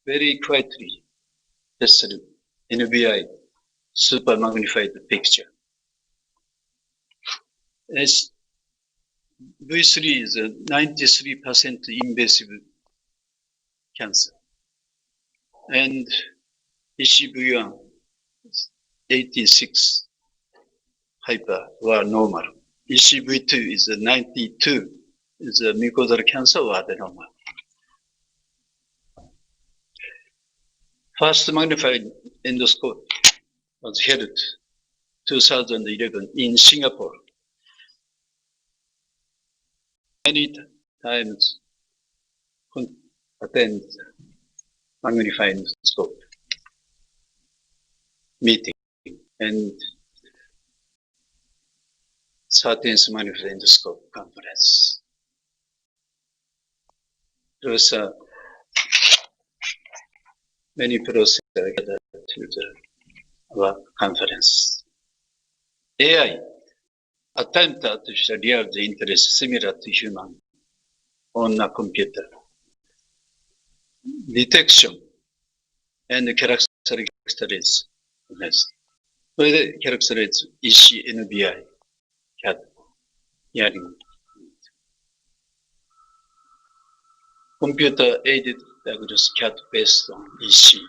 Very quietly, vessel, NBI, super magnified picture. As V3 is 93% invasive cancer. And ECV1 is 86 hyper or normal. ECV2 is 92 is a mucosal cancer or adenoma. First magnified endoscopy was held 2011 in Singapore. Many times attend magnified endoscope meeting and 13th magnified endoscope conference. There was many persons gathered to our conference. AI, attempt artificial reality interest similar to human on a computer. Detection and characteristics. So the characteristics EC NBI CAD hearing. Computer aided diagnosis CAD based on EC.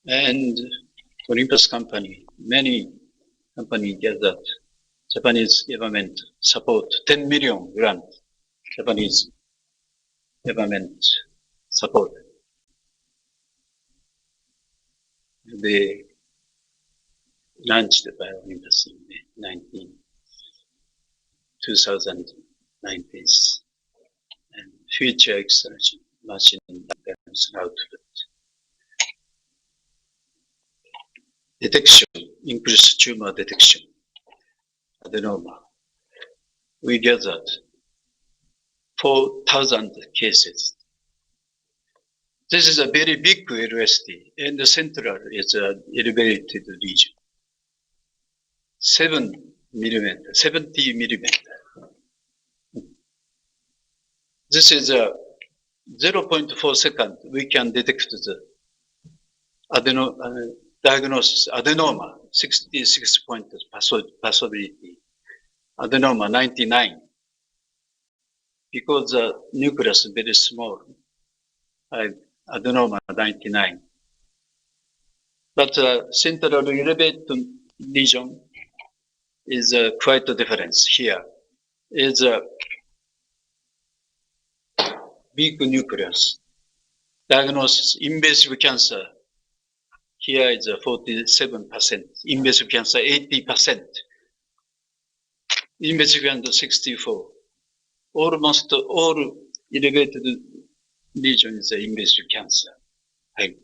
And Olympus company, many companies gathered. Japanese government support 10 million grant. Japanese government support. They launched by Olympus in 2019. And future extraction machine learning output. Detection, increased tumor detection, adenoma. We gathered 4,000 cases. This is a very big LST, and the central is an elevated region. 70 millimeter. This is a 0.4 second. We can detect the diagnosis, adenoma, 66 points possibility, adenoma 99, because the nucleus is very small, adenoma 99. But central elevated lesion is quite a difference here. Is a big nucleus. Diagnosis, invasive cancer, here is 47%, invasive cancer 80%, invasive cancer 64%. Almost all elevated lesion is invasive cancer. Real-time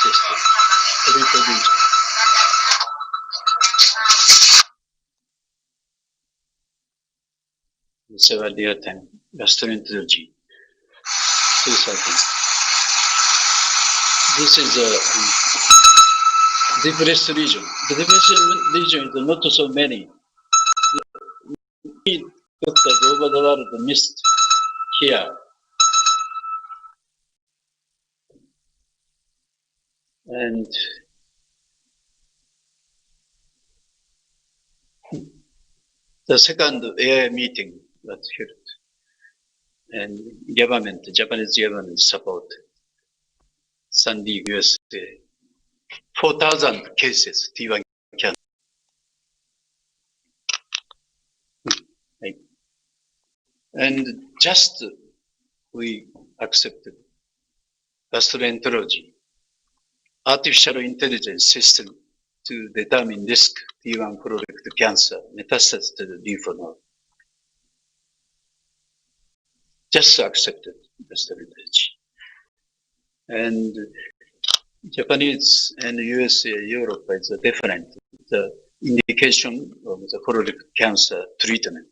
system, triple region. This is real-time gastroenterology. This is a depressed region. The depressed region is not so many. We doctors over the world missed here. And the second AI meeting was held. And government, Japanese government supported. San Diego, USA, 4,000 cases, T1 cancer. And just we accepted gastroenterology, artificial intelligence system to determine risk T1 colorectal cancer, metastasis to the lymph node. Just accepted gastroenterology. And Japanese and USA, Europe is different. The indication of the colorectal cancer treatment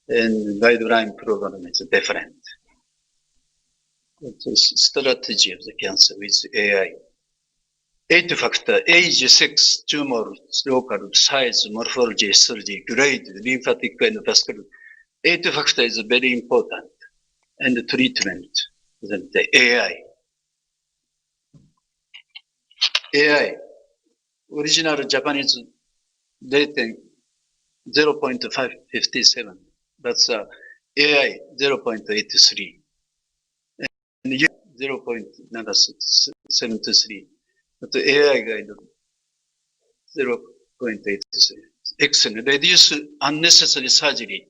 and guideline program is different. It's a strategy of the cancer with AI. 8 factor, age, sex, tumor, local size, morphology, histology, grade, lymphatic and vascular. 8 factor is very important. And the treatment, the AI. AI, original Japanese rating 0.557. That's AI 0.83. And 0.73. But the AI guide 0.557. Excellent. Reduce unnecessary surgery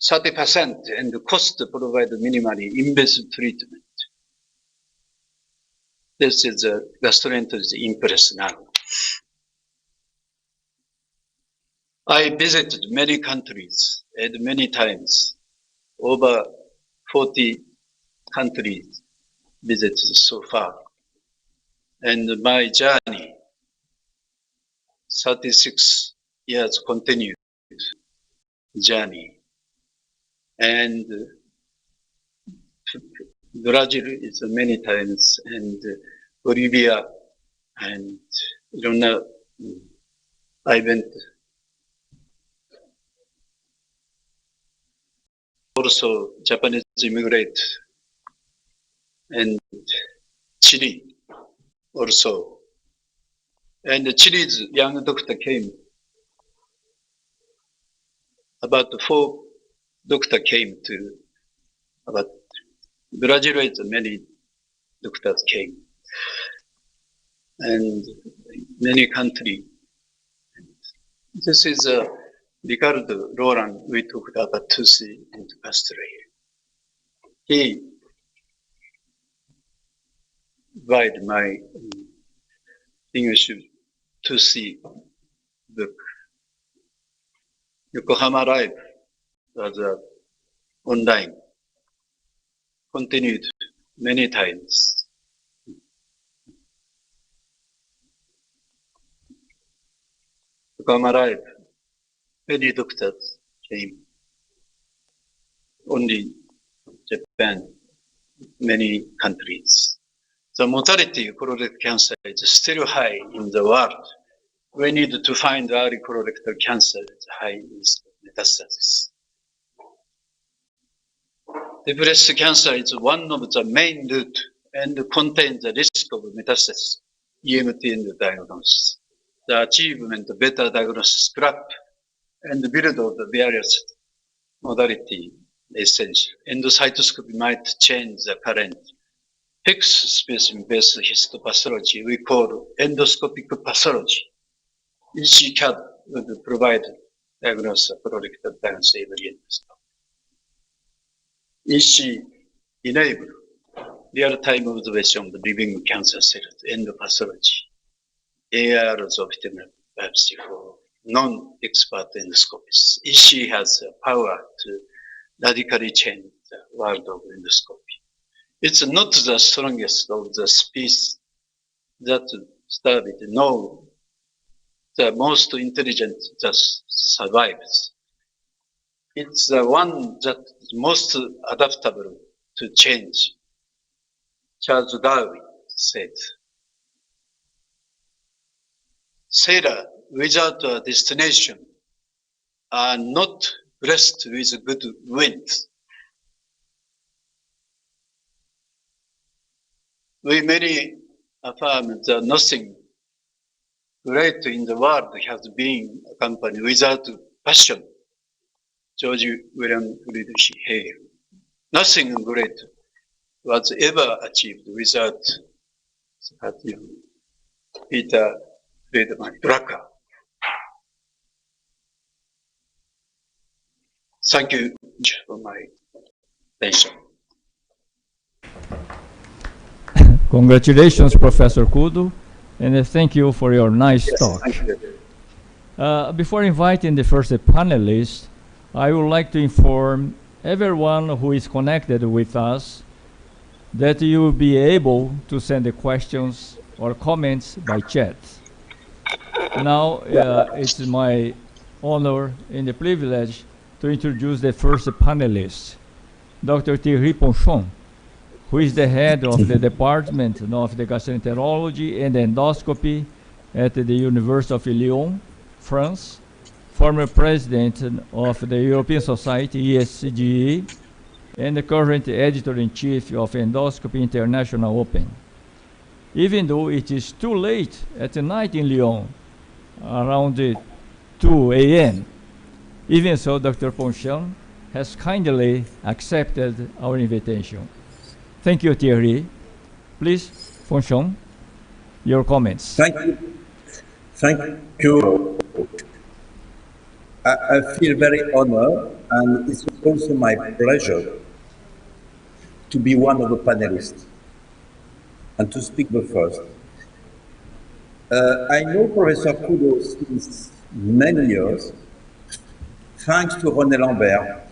30% and cost provide minimally invasive treatment. This is a gastroenterologist impress now. I visited many countries and many times, over 40 countries visited so far. And my journey, 36 years continued journey. And Brazil is many times, and Bolivia, and I don't know, I went also Japanese immigrant, and Chile also. And Chile's young doctor came. About 4 doctors came to, about Brazil, many doctors came. And many countries. This is Ricardo Roland, we talked about tooth and Brasileiro. He read my English tooth book. Yokohama Live was online, continued many times. Yokohama Live, many doctors came. Only Japan, many countries. The mortality of colorectal cancer is still high in the world. We need to find early colorectal cancer at high risk of metastasis. The breast cancer is one of the main route and contains the risk of metastasis, EMT and diagnosis. The achievement of better diagnosis graph and build of the various modality is essential. Endocytoscopy might change the current fixed specimen-based histopathology we call endoscopic pathology. ECCAD would provide diagnosis of colorectal cancer every endoscopy. EC enable real-time observation of the living cancer cells, endopathology. AR is optimal biopsy for non-expert endoscopists. EC has the power to radically change the world of endoscopy. It's not the strongest of the species that started. No, the most intelligent that survives. It's the one that is most adaptable to change. Charles Darwin said, sailors without a destination are not blessed with good wind. We many affirm that nothing great in the world has been accompanied without passion. George William Friedrich Hegel. Nothing great was ever achieved without Peter Friedman Drucker. Thank you for my attention. Congratulations, Professor Kudo, and thank you for your nice talk. Before inviting the first panelist, I would like to inform everyone who is connected with us that you will be able to send the questions or comments by chat. Now, it's my honor and the privilege to introduce the first panelist, Dr. Thierry Ponchon, who is the head of the Department of the Gastroenterology and Endoscopy at the University of Lyon, France, former president of the European Society, ESCGE, and the current editor-in-chief of Endoscopy International Open. Even though it is too late at night in Lyon, around 2 a.m., even so, Dr. Ponchon has kindly accepted our invitation. Thank you, Thierry. Please, Ponchon, your comments. Thank you. Thank you, I feel very honored, and it's also my pleasure to be one of the panelists and to speak the first. I know Professor Kudo since many years, thanks to René Lambert.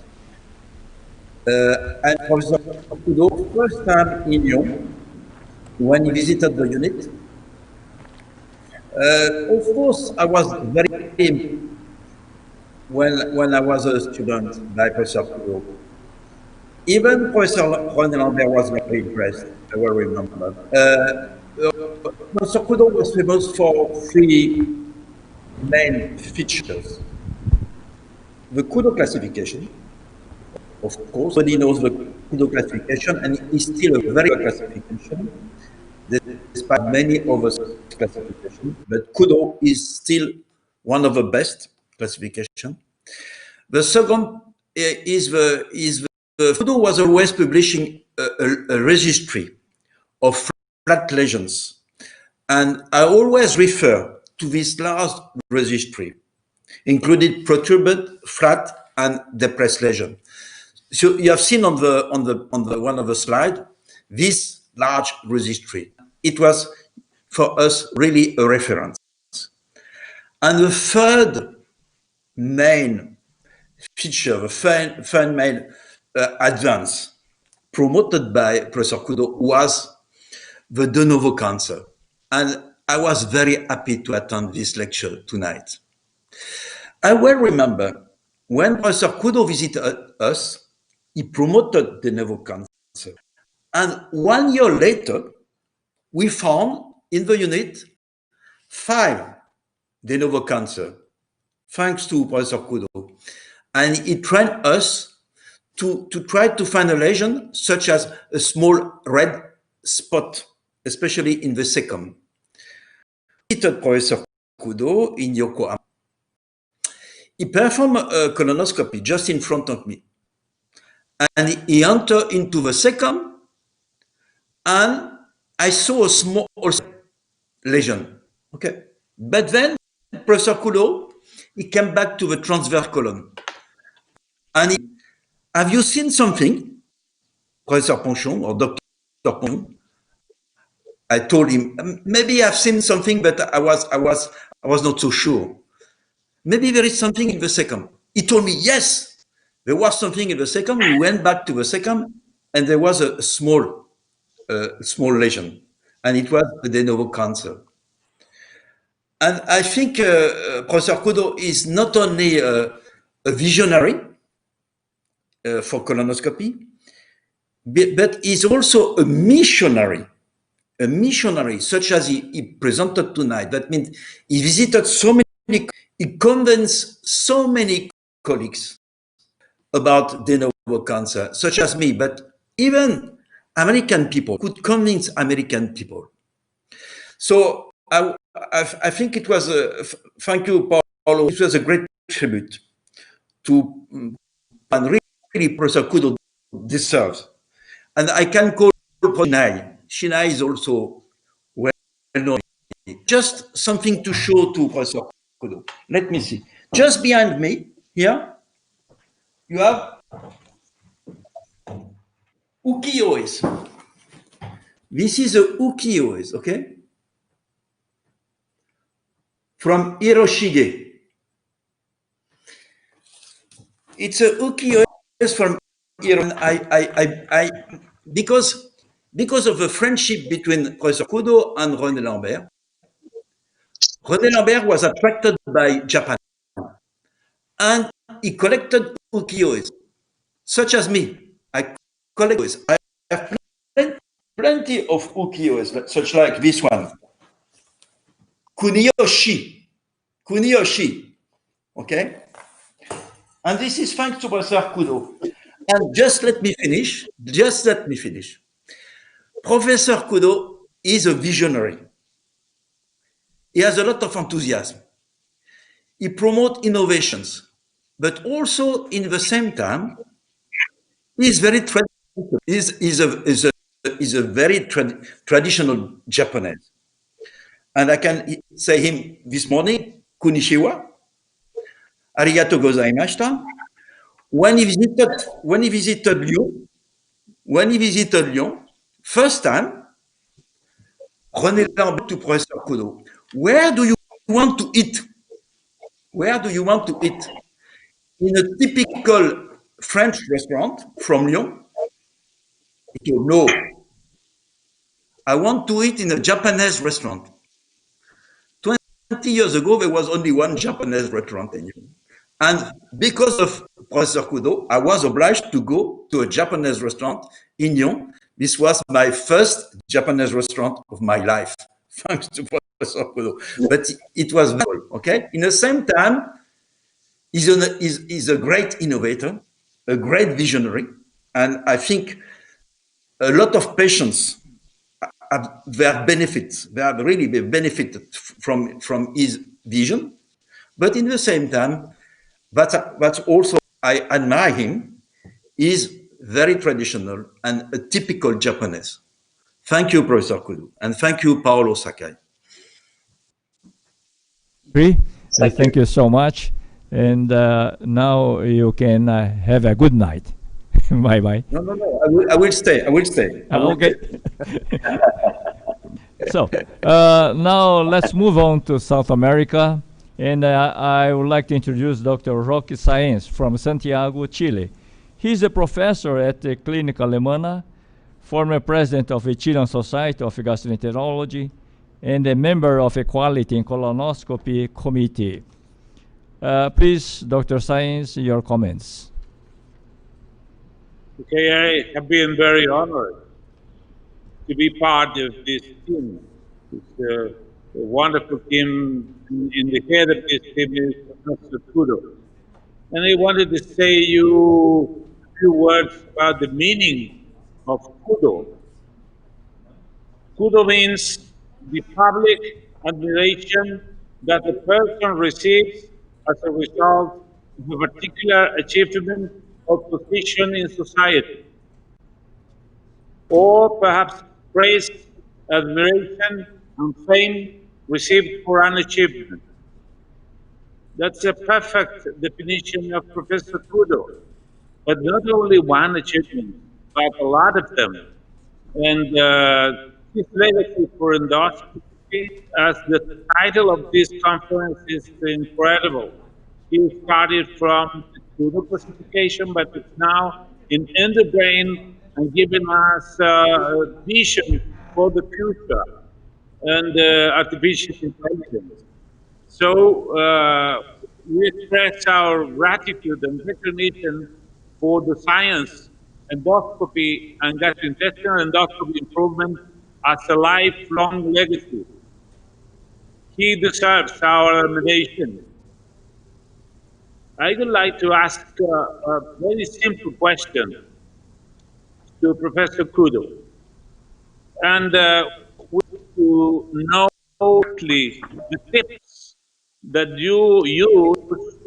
And Professor Kudo, first time in Lyon, when he visited the unit. Of course, I was very when I was a student by Professor Kudo. Even Professor René Lambert was very impressed, I will remember. Professor Kudo was famous for three main features. The Kudo classification, of course, everybody knows the Kudo classification, and it's still a very good classification, despite many other classifications, but Kudo is still one of the best classification. The second is the Kudo was always publishing a registry of flat lesions, and I always refer to this large registry, including protuberant, flat, and depressed lesion. So you have seen on the one of the slide this large registry. It was for us really a reference. And the third main feature, the third main advance promoted by Professor Kudo was the de novo cancer. And I was very happy to attend this lecture tonight. I well remember when Professor Kudo visited us, he promoted de novo cancer. And 1 year later, we found in the unit 5 de novo cancer, thanks to Professor Kudo. And he trained us to try to find a lesion such as a small red spot, especially in the cecum. I visited Professor Kudo in Yokohama. He performed a colonoscopy just in front of me. And he entered into the cecum, and I saw a small lesion. Okay. But then Professor Kudo, he came back to the transverse colon. And he, have you seen something, Professor Ponchon or Dr. Ponchon? I told him, maybe I've seen something, but I was not so sure. Maybe there is something in the cecum. He told me, yes, there was something in the cecum. We went back to the cecum, and there was a small lesion, and it was a de novo cancer. And I think Professor Kudo is not only a visionary for colonoscopy, but is also a missionary, such as he presented tonight. That means he visited so many, he convinced so many colleagues about de novo cancer, such as me, but even American people could convince American people. So I think it was thank you, Paulo. It was a great tribute to, and really Professor Kudo deserves. And I can call Shinai. Shinai is also well known. Just something to show to Professor Kudo. Let me see. Just behind me here, you have ukiyo-es. This is a ukiyo-es, okay? From Hiroshige. It's a ukiyo-es from Iran. Because of the friendship between Professor Kudo and René Lambert, René Lambert was attracted by Japan, and he collected ukiyo-es, such as me. I collect ukiyo-es. I have plenty of ukiyo-es, such like this one. Kuniyoshi, okay? And this is thanks to Professor Kudo. And just let me finish. Professor Kudo is a visionary. He has a lot of enthusiasm. He promotes innovations, but also in the same time, he's very traditional. He's a very traditional Japanese. And I can say him this morning, Konnichiwa. Arigato gozaimashita. When he visited Lyon, first time, René Lambert to Professor Kudo, where do you want to eat? Where do you want to eat? In a typical French restaurant from Lyon? He told, no, I want to eat in a Japanese restaurant. 20 years ago, there was only one Japanese restaurant in Lyon. And because of Professor Kudo, I was obliged to go to a Japanese restaurant in Lyon. This was my first Japanese restaurant of my life, thanks to Professor Kudo. But it was very cool, okay? In the same time, he's a great innovator, a great visionary, and I think a lot of patients they have really benefited from his vision. But in the same time, that's also I admire him. He's very traditional and a typical Japanese. Thank you, Professor Kudo, and thank you, Paulo Sakai. Thank you so much. And now you can have a good night. Bye-bye. No. I will stay. Okay. So now let's move on to South America. And I would like to introduce Dr. Roque Sáenz from Santiago, Chile. He's a professor at the Clínica Alemana, former president of the Chilean Society of Gastroenterology, and a member of a Quality in Colonoscopy Committee. Please, Dr. Sáenz, your comments. Okay, I have been very honored to be part of this team. It's a wonderful team. In the head of this team is Professor Kudo. And I wanted to say you a few words about the meaning of Kudo. Kudo means the public admiration that a person receives as a result of a particular achievement or position in society. Or perhaps praise, admiration, and fame received for an achievement. That's a perfect definition of Professor Kudo. But not only one achievement, but a lot of them. And his legacy for endoscopy, as the title of this conference, is incredible. He started from the Kudo classification, but it's now in the brain and giving us a vision for the future and artificial intelligence. So we express our gratitude and recognition for the science, endoscopy, and gastrointestinal endoscopy improvement as a lifelong legacy. He deserves our admiration. I would like to ask a very simple question to Professor Kudo. And to know the tips that you use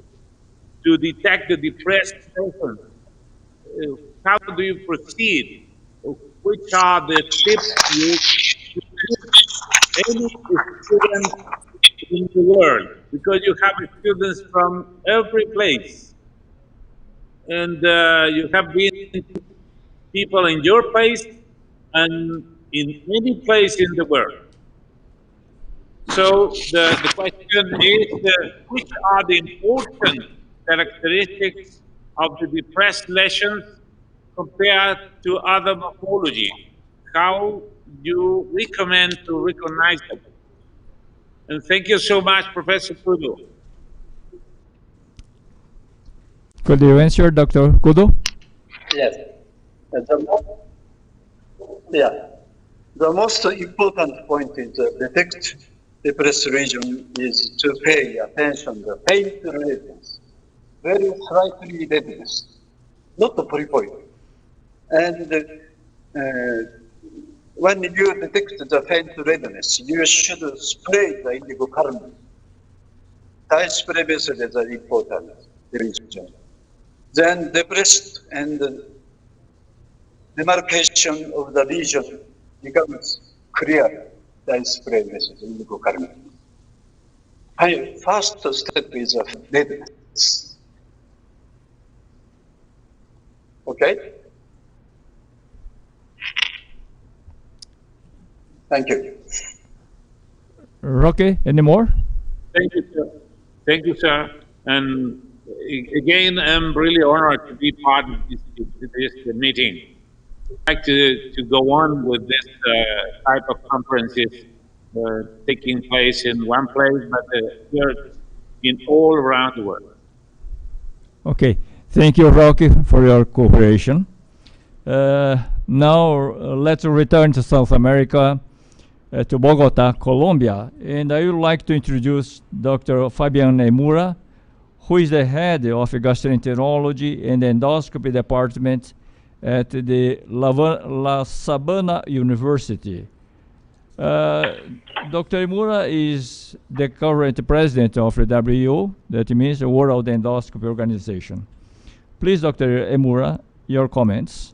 to detect the depressed person. How do you proceed? Which are the tips you give any student in the world? Because you have students from every place. And you have been people in your place and in any place in the world. So the question is, which are the important characteristics of the depressed lesions compared to other morphology? How you recommend to recognize them? And thank you so much, Professor Kudo. Could you answer, Dr. Kudo? Yes. The most important point in the detect depressed region is to pay attention to faint redness, very slightly redness, not the periphery. And when you detect the faint redness, you should spray the indigo carmine. Dye spray method is an important region. Then depressed and demarcation of the lesion becomes clear. Dye spread message, indigo carmine. First step is redness. Okay? Thank you. Rocky, any more? Thank you, sir. Thank you, sir. And again, I'm really honored to be part of this meeting. I'd like to go on with this type of conferences taking place in one place, but here in all around the world. Okay, thank you, Rocky, for your cooperation. Now let's return to South America, to Bogota, Colombia, and I would like to introduce Dr. Fabian Emura, who is the head of gastroenterology and endoscopy department at the La Sabana University. Dr. Emura is the current president of the WHO, that means the World Endoscopy Organization. Please, Dr. Emura, your comments.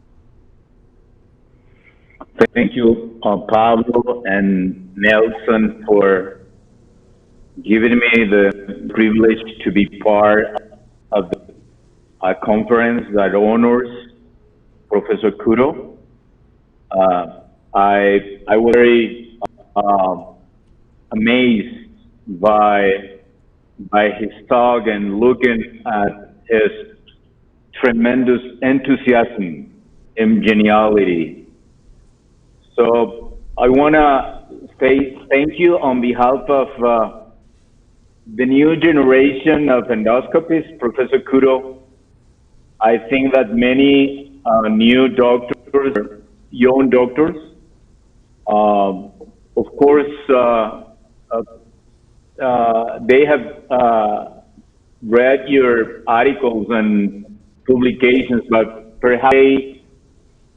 Thank you, Pablo and Nelson, for giving me the privilege to be part of a conference that honors Professor Kudo. I was very amazed by his talk and looking at his tremendous enthusiasm and geniality. So I want to say thank you on behalf of the new generation of endoscopists, Professor Kudo. I think that many new doctors, young doctors, of course, they have read your articles and publications, but perhaps they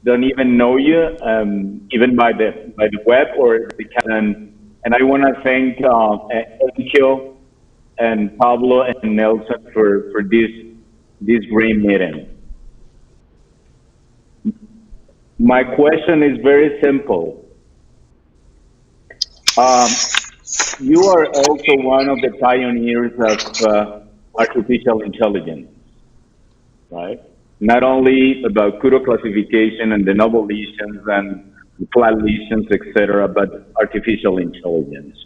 don't even know you, even by the web or the canon. And I want to thank Enkyo and Pablo and Nelson for this great meeting. My question is very simple. You are also one of the pioneers of artificial intelligence, right? Not only about Kudo classification and de novo lesions and flat lesions, etc., but artificial intelligence.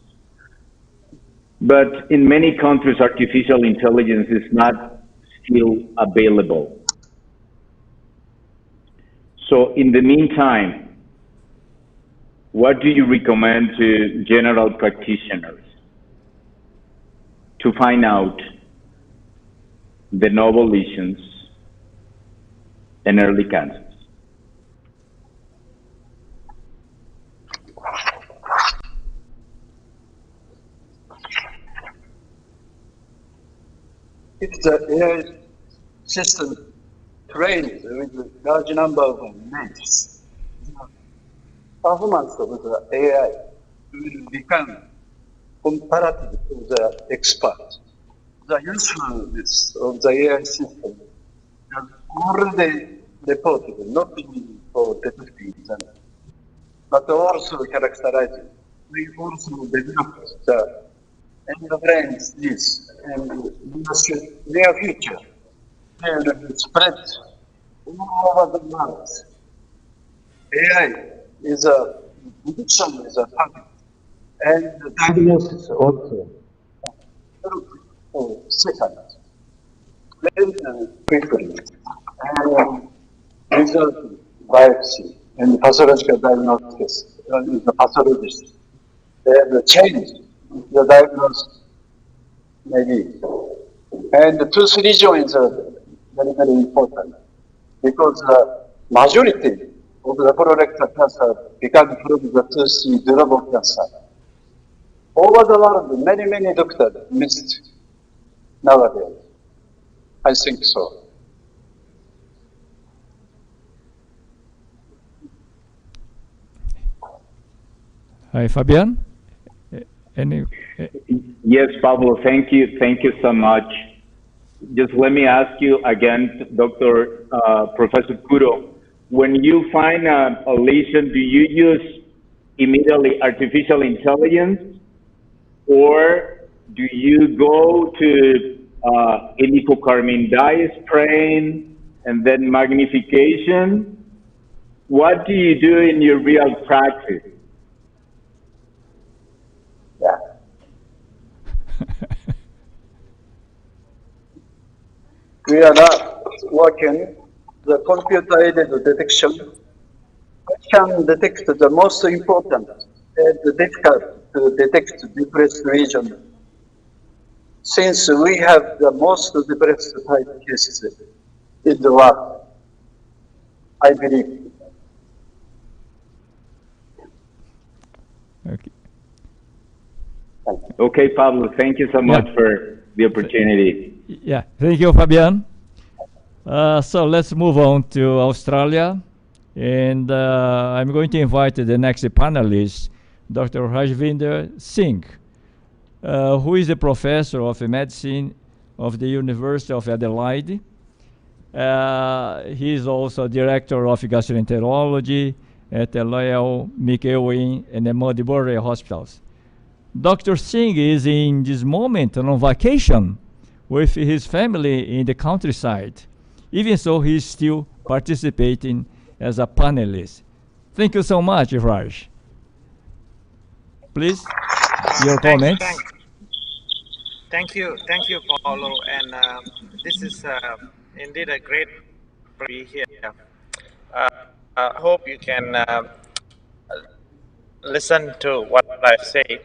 But in many countries, artificial intelligence is not still available. So in the meantime, what do you recommend to general practitioners to find out de novo lesions and early cancers? If the AI system trained with a large number of images, performance of the AI will become comparative to the expert. The usefulness of the AI system has already reported, not only for detecting them, but also characterizing. We also developed the endocrine disease, and in the near future, they will spread all over the world. AI is a prediction, is a target, and the diagnosis also. Second, very quickly, and result biopsy and pathological diagnosis is the pathologist. The change the diagnosis maybe. And the tooth lesion is very, very important because the majority of the colorectal cancer becomes from the tooth durable cancer. Over the world, many, many doctors missed nowadays. I think so. Hi, Fabian. Yes, Pablo, thank you so much. Just let me ask you again, Dr. Professor Kudo, when you find a lesion, do you use immediately artificial intelligence, or do you go to ilicocarmine dye strain, and then magnification. What do you do in your real practice? Yeah. We are not working the computer-aided detection. We can detect the most important and difficult to detect depressed region. Since we have the most depressed type cases in the world, I believe. Okay. Okay, Pablo, thank you so much for the opportunity. Yeah, thank you, Fabian. So let's move on to Australia. And I'm going to invite the next panelist, Dr. Rajvinder Singh, who is a professor of medicine of the University of Adelaide. He is also director of gastroenterology at the Royal McEwen and the Modbury hospitals. Dr. Singh is in this moment on vacation with his family in the countryside. Even so, he's still participating as a panelist. Thank you so much, Raj. Please, your comments. Thank you, Paulo. And this is indeed a great to be here. I hope you can listen to what I say.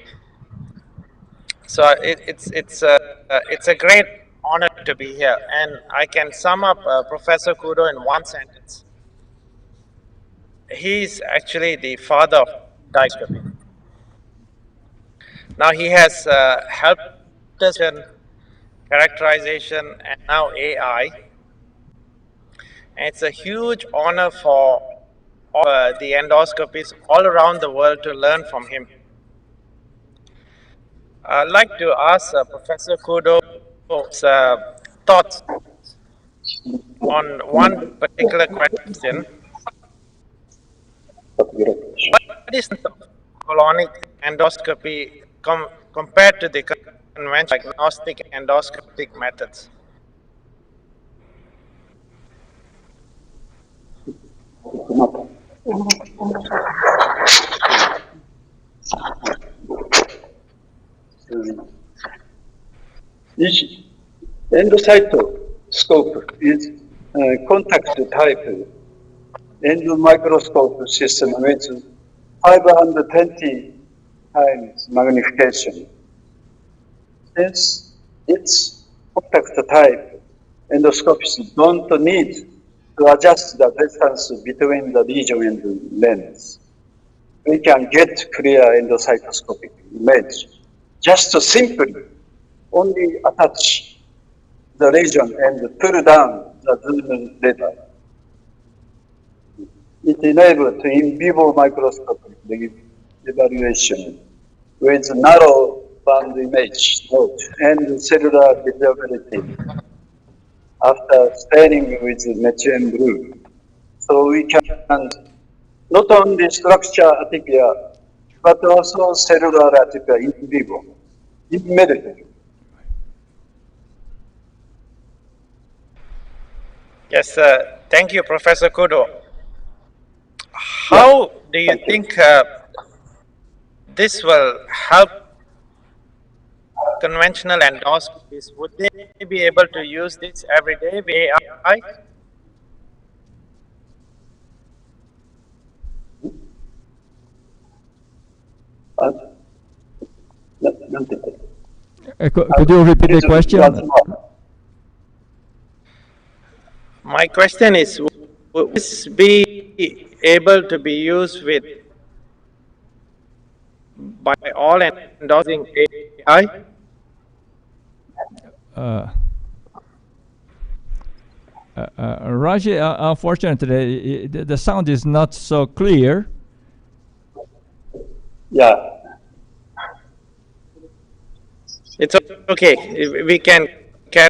So it's a great honor to be here, and I can sum up Professor Kudo in one sentence. He's actually the father of endoscopy. Now he has helped us in characterization and now AI. And it's a huge honor for all the endoscopies all around the world to learn from him. I'd like to ask Professor Kudo's thoughts on one particular question. What is the colonic endoscopy compared to the conventional diagnostic endoscopic methods? Each endoscopy is contact type endomicroscope system with 520 times magnification. Since its contact type, endoscopists don't need to adjust the distance between the lesion and the lens. We can get clear endocytoscopic image. Just to simply only attach the lesion and pull down the zoom data. It enables in vivo microscopic evaluation with narrow band image node and cellular visibility after staining with methane blue. So we can not only structure atypia, but also cellular atypia in vivo, immediately. Yes, thank you, Professor Kudo. How do you think this will help conventional endoscopies? Would they be able to use this every day with AI? Could you repeat the question? My question is, would this be able to be used with by all endorsing AI? Raji, unfortunately, the sound is not so clear. Yeah. It's okay. We can carry.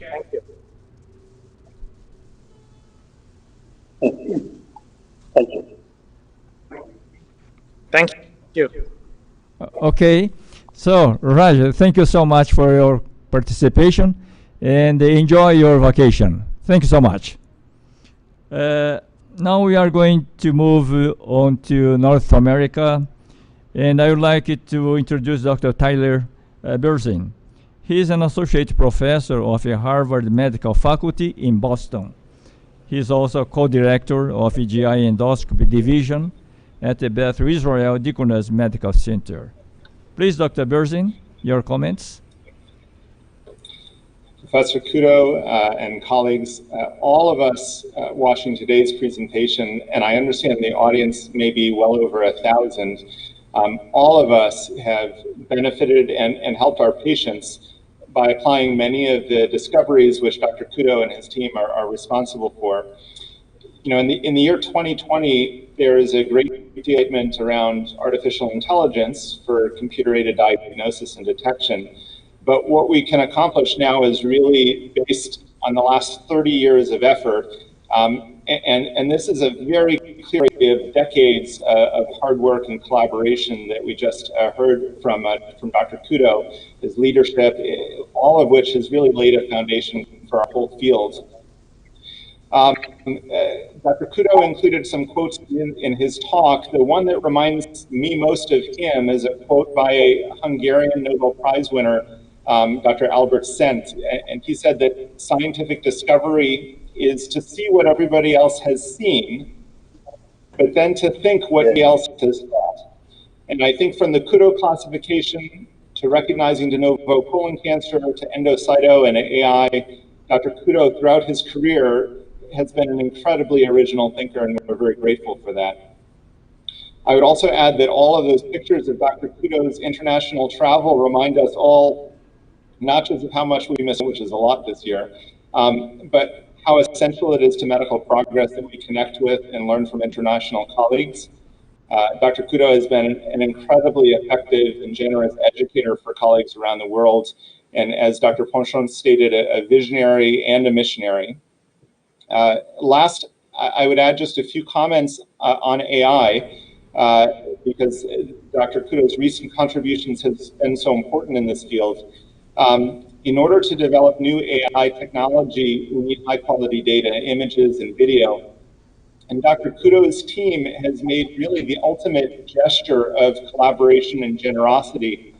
Thank you. Thank you. Thank you. Okay. So, Raj, thank you so much for your participation. and enjoy your vacation. Thank you so much. Now we are going to move on to North America, and I would like to introduce Dr. Tyler Berzin. He is an associate professor of the Harvard Medical Faculty in Boston. He is also co-director of the GI Endoscopy Division at the Beth Israel Deaconess Medical Center. Please, Dr. Berzin, your comments. Professor Kudo and colleagues, all of us watching today's presentation, and I understand the audience may be well over 1,000, all of us have benefited and helped our patients by applying many of the discoveries which Dr. Kudo and his team are responsible for. You know, in the year 2020, there is a great excitement around artificial intelligence for computer-aided diagnosis and detection. But what we can accomplish now is really based on the last 30 years of effort. And this is a very clear of decades of hard work and collaboration that we just heard from Dr. Kudo, his leadership, all of which has really laid a foundation for our whole field. Dr. Kudo included some quotes in his talk. The one that reminds me most of him is a quote by a Hungarian Nobel Prize winner, Dr. Albert Sent, and he said that scientific discovery is to see what everybody else has seen, but then to think what everybody else has thought. And I think from the Kudo classification to recognizing de novo colon cancer to endocyto and AI, Dr. Kudo throughout his career has been an incredibly original thinker, and we're very grateful for that. I would also add that all of those pictures of Dr. Kudo's international travel remind us all not just of how much we miss, which is a lot this year, but how essential it is to medical progress that we connect with and learn from international colleagues. Dr. Kudo has been an incredibly effective and generous educator for colleagues around the world, and as Dr. Ponchon stated, a visionary and a missionary. Last, I would add just a few comments on AI, because Dr. Kudo's recent contributions have been so important in this field. In order to develop new AI technology, we need high quality data, images, and video. And Dr. Kudo's team has made really the ultimate gesture of collaboration and generosity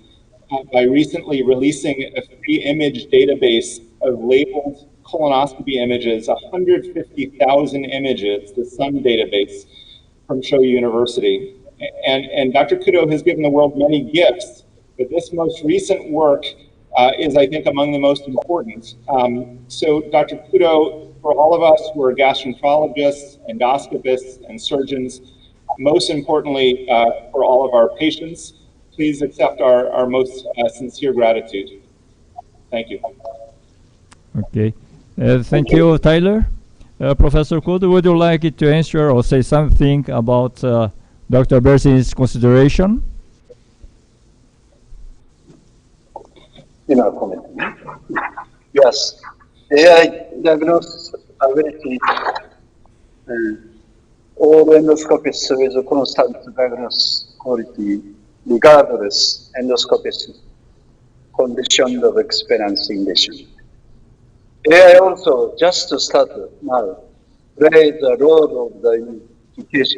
by recently releasing a free image database of labeled colonoscopy images, 150,000 images, the SUN database from Show University. And Dr. Kudo has given the world many gifts, but this most recent work is, I think, among the most important. So Dr. Kudo, for all of us who are gastroenterologists, endoscopists, and surgeons, most importantly, for all of our patients, please accept our most sincere gratitude. Thank you. Okay. Thank you, Tyler. Professor Kudo, would you like to answer or say something about Dr. Berzin's consideration? In our comment. Yes, AI diagnosis ability, all endoscopists with constant diagnosis quality, regardless endoscopist condition of experiencing lesion. AI also just started now play the role of the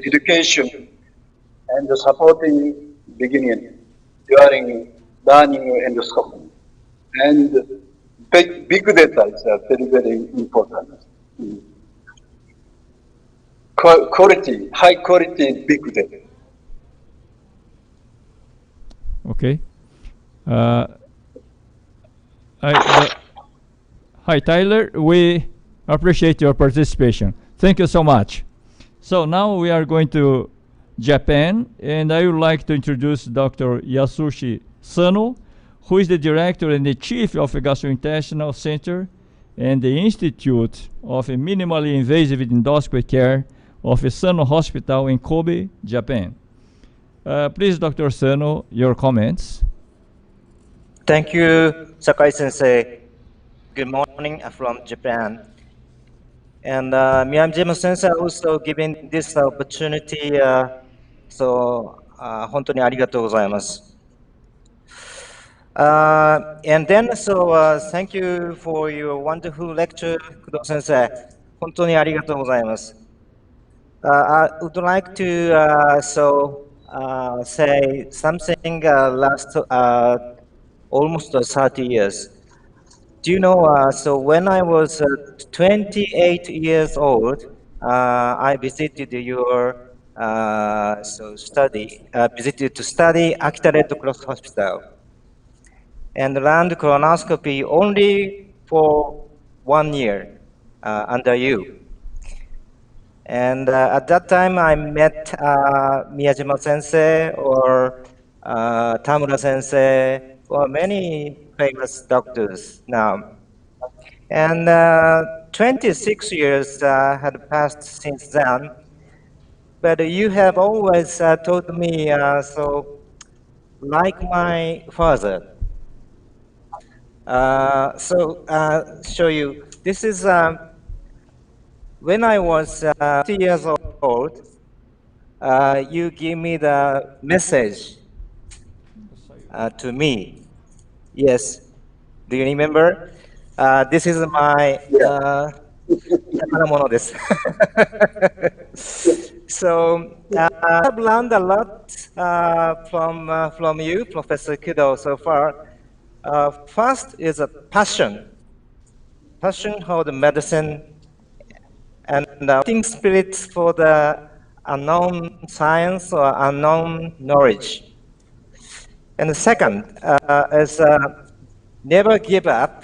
education and the supporting beginning during learning endoscopy. And big data is very, very important. Quality, high quality big data. Okay. Hi, Tyler. We appreciate your participation. Thank you so much. So now we are going to Japan, and I would like to introduce Dr. Yasushi Sano, who is the director and the chief of the Gastrointestinal Center and the Institute of Minimally Invasive Endoscopy Care of the Sano Hospital in Kobe, Japan. Please, Dr. Sano, your comments. Thank you, Sakai-sensei. Good morning from Japan. And Miyajima-sensei also giving this opportunity, 本当にありがとうございます。And then, so thank you for your wonderful lecture, Kudo sensei. 本当にありがとうございます。I would like to say something last almost 30 years. Do you know, so when I was 28 years old, I visited your visited to study Akita Red Cross Hospital and learned colonoscopy only for 1 year under you. And at that time, I met Miyajima sensei or Tamura sensei or many famous doctors now. And 26 years had passed since then. But you have always taught me like my father. Show you. This is when I was 2 years old. You give me the message to me. Yes. Do you remember? This is my So I've learned a lot from you, Professor Kudo, so far. First is a passion for the medicine and fighting spirit for the unknown science or unknown knowledge. And the second is never give up,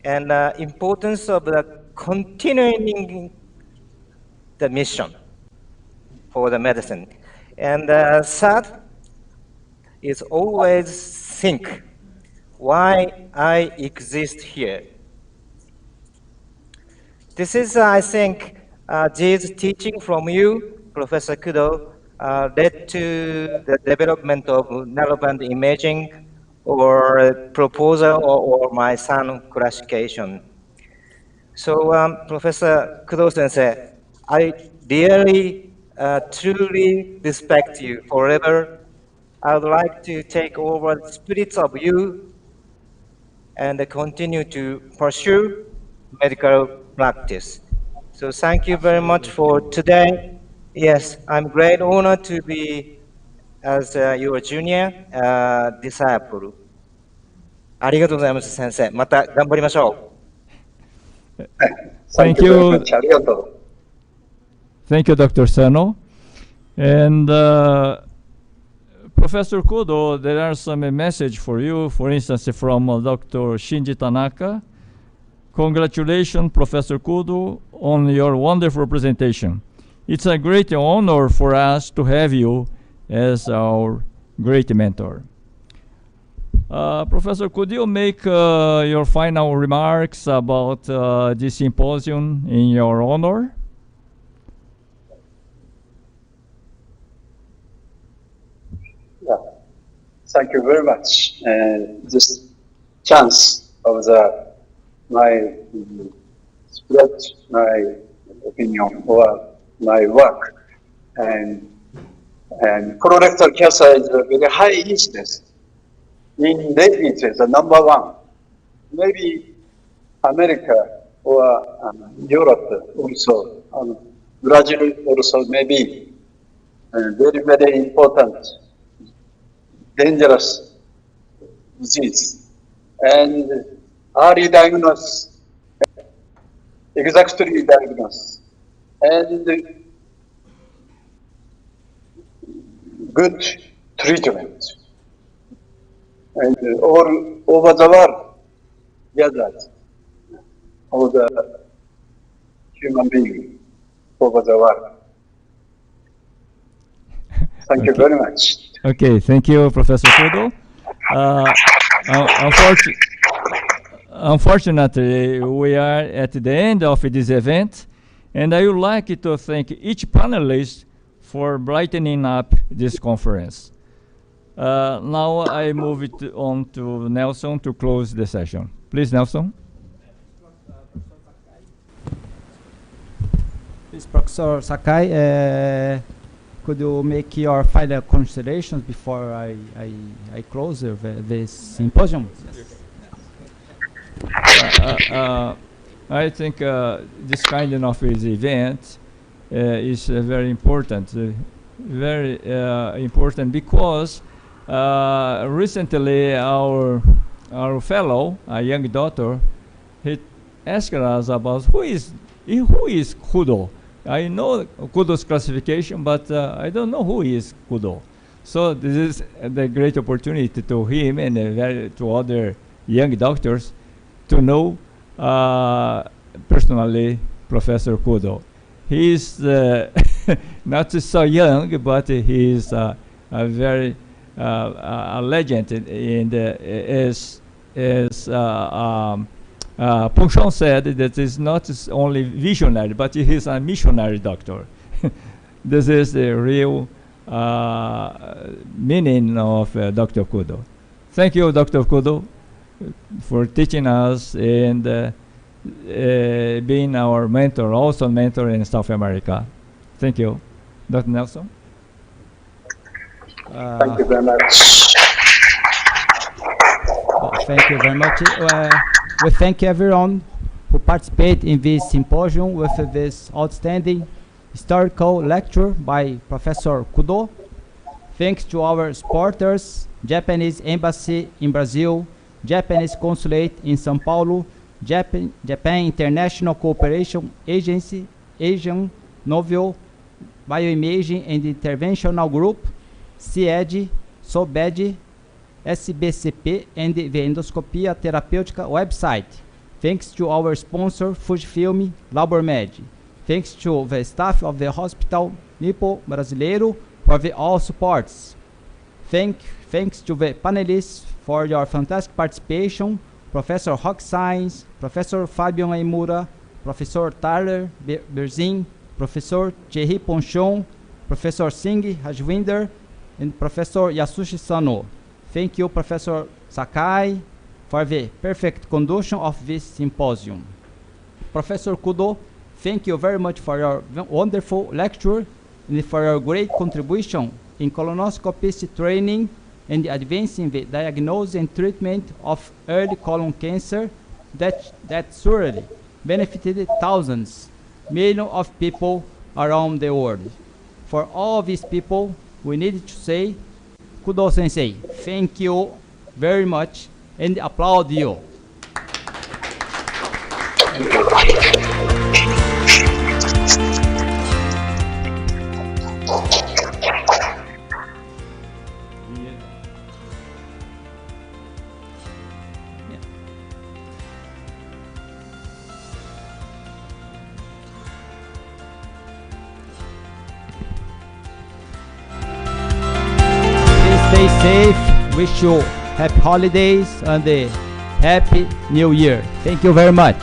and importance of the continuing the mission for the medicine. And third is always think why I exist here. This is, I think, this teaching from you, Professor Kudo, led to the development of narrowband imaging or proposal or my son classification. So, Professor Kudo sensei, I really, truly respect you forever. I would like to take over the spirits of you and continue to pursue medical practice. So thank you very much for today. Yes, I'm great honor to be as your junior disciple. ありがとうございます、先生。また頑張りましょう。Thank you. Thank you, Dr. Sano. And Professor Kudo, there are some message for you, for instance, from Dr. Shinji Tanaka. Congratulations, Professor Kudo, on your wonderful presentation. It's a great honor for us to have you as our great mentor. Professor, could you make your final remarks about this symposium in your honor? Yeah. Thank you very much. This chance of my spread my opinion or my work, and colorectal cancer is a very high incidence. In ladies, it's the number one. Maybe America or Europe also, Brazil also maybe very, very important, dangerous disease. And early diagnosis, exactly diagnosis, and good treatment. And all over the world, gathered, all the human beings over the world. Thank you very much. Okay, thank you, Professor Kudo. Unfortunately, we are at the end of this event, and I would like to thank each panelist for brightening up this conference. Now I move it on to Nelson to close the session. Please, Nelson. Please, Professor Sakai, could you make your final considerations before I close this symposium? I think this kind of event is very important. Very important because recently our fellow, a young doctor, he asked us about who is Kudo. I know Kudo's classification, but I don't know who is Kudo. So this is the great opportunity to him and to other young doctors to know personally Professor Kudo. He is not so young, but he is a very a legend as Ponchon said, that is not only visionary, but he is a missionary doctor. This is the real meaning of Dr. Kudo. Thank you, Dr. Kudo, for teaching us and being our mentor, also mentor in South America. Thank you. Dr. Nelson? Thank you very much. Thank you very much. We thank everyone who participated in this symposium with this outstanding historical lecture by Professor Kudo. Thanks to our supporters, Japanese Embassy in Brazil, Japanese Consulate in São Paulo, Japan International Cooperation Agency, Asian Novel Bioimaging and Interventional Group, CIED, SOBED, SBCP, and the Endoscopy Terapêutica website. Thanks to our sponsor, Fujifilm Labormed. Thanks to the staff of the Hospital Nipo-Brasileiro for the all supports. Thanks to the panelists for your fantastic participation, Professor Rock Science, Professor Fabian Aimura, Professor Tyler Berzin, Professor Thierry Ponchon, Professor Singh Rajwinder, and Professor Yasushi Sano. Thank you, Professor Sakai, for the perfect conduction of this symposium. Professor Kudo, thank you very much for your wonderful lecture and for your great contribution in colonoscopist training and advancing the diagnosis and treatment of early colon cancer that surely benefited thousands, millions of people around the world. For all these people, we need to say, Kudo Sensei, thank you very much and applaud you. Stay safe, wish you happy holidays and a happy new year. Thank you very much.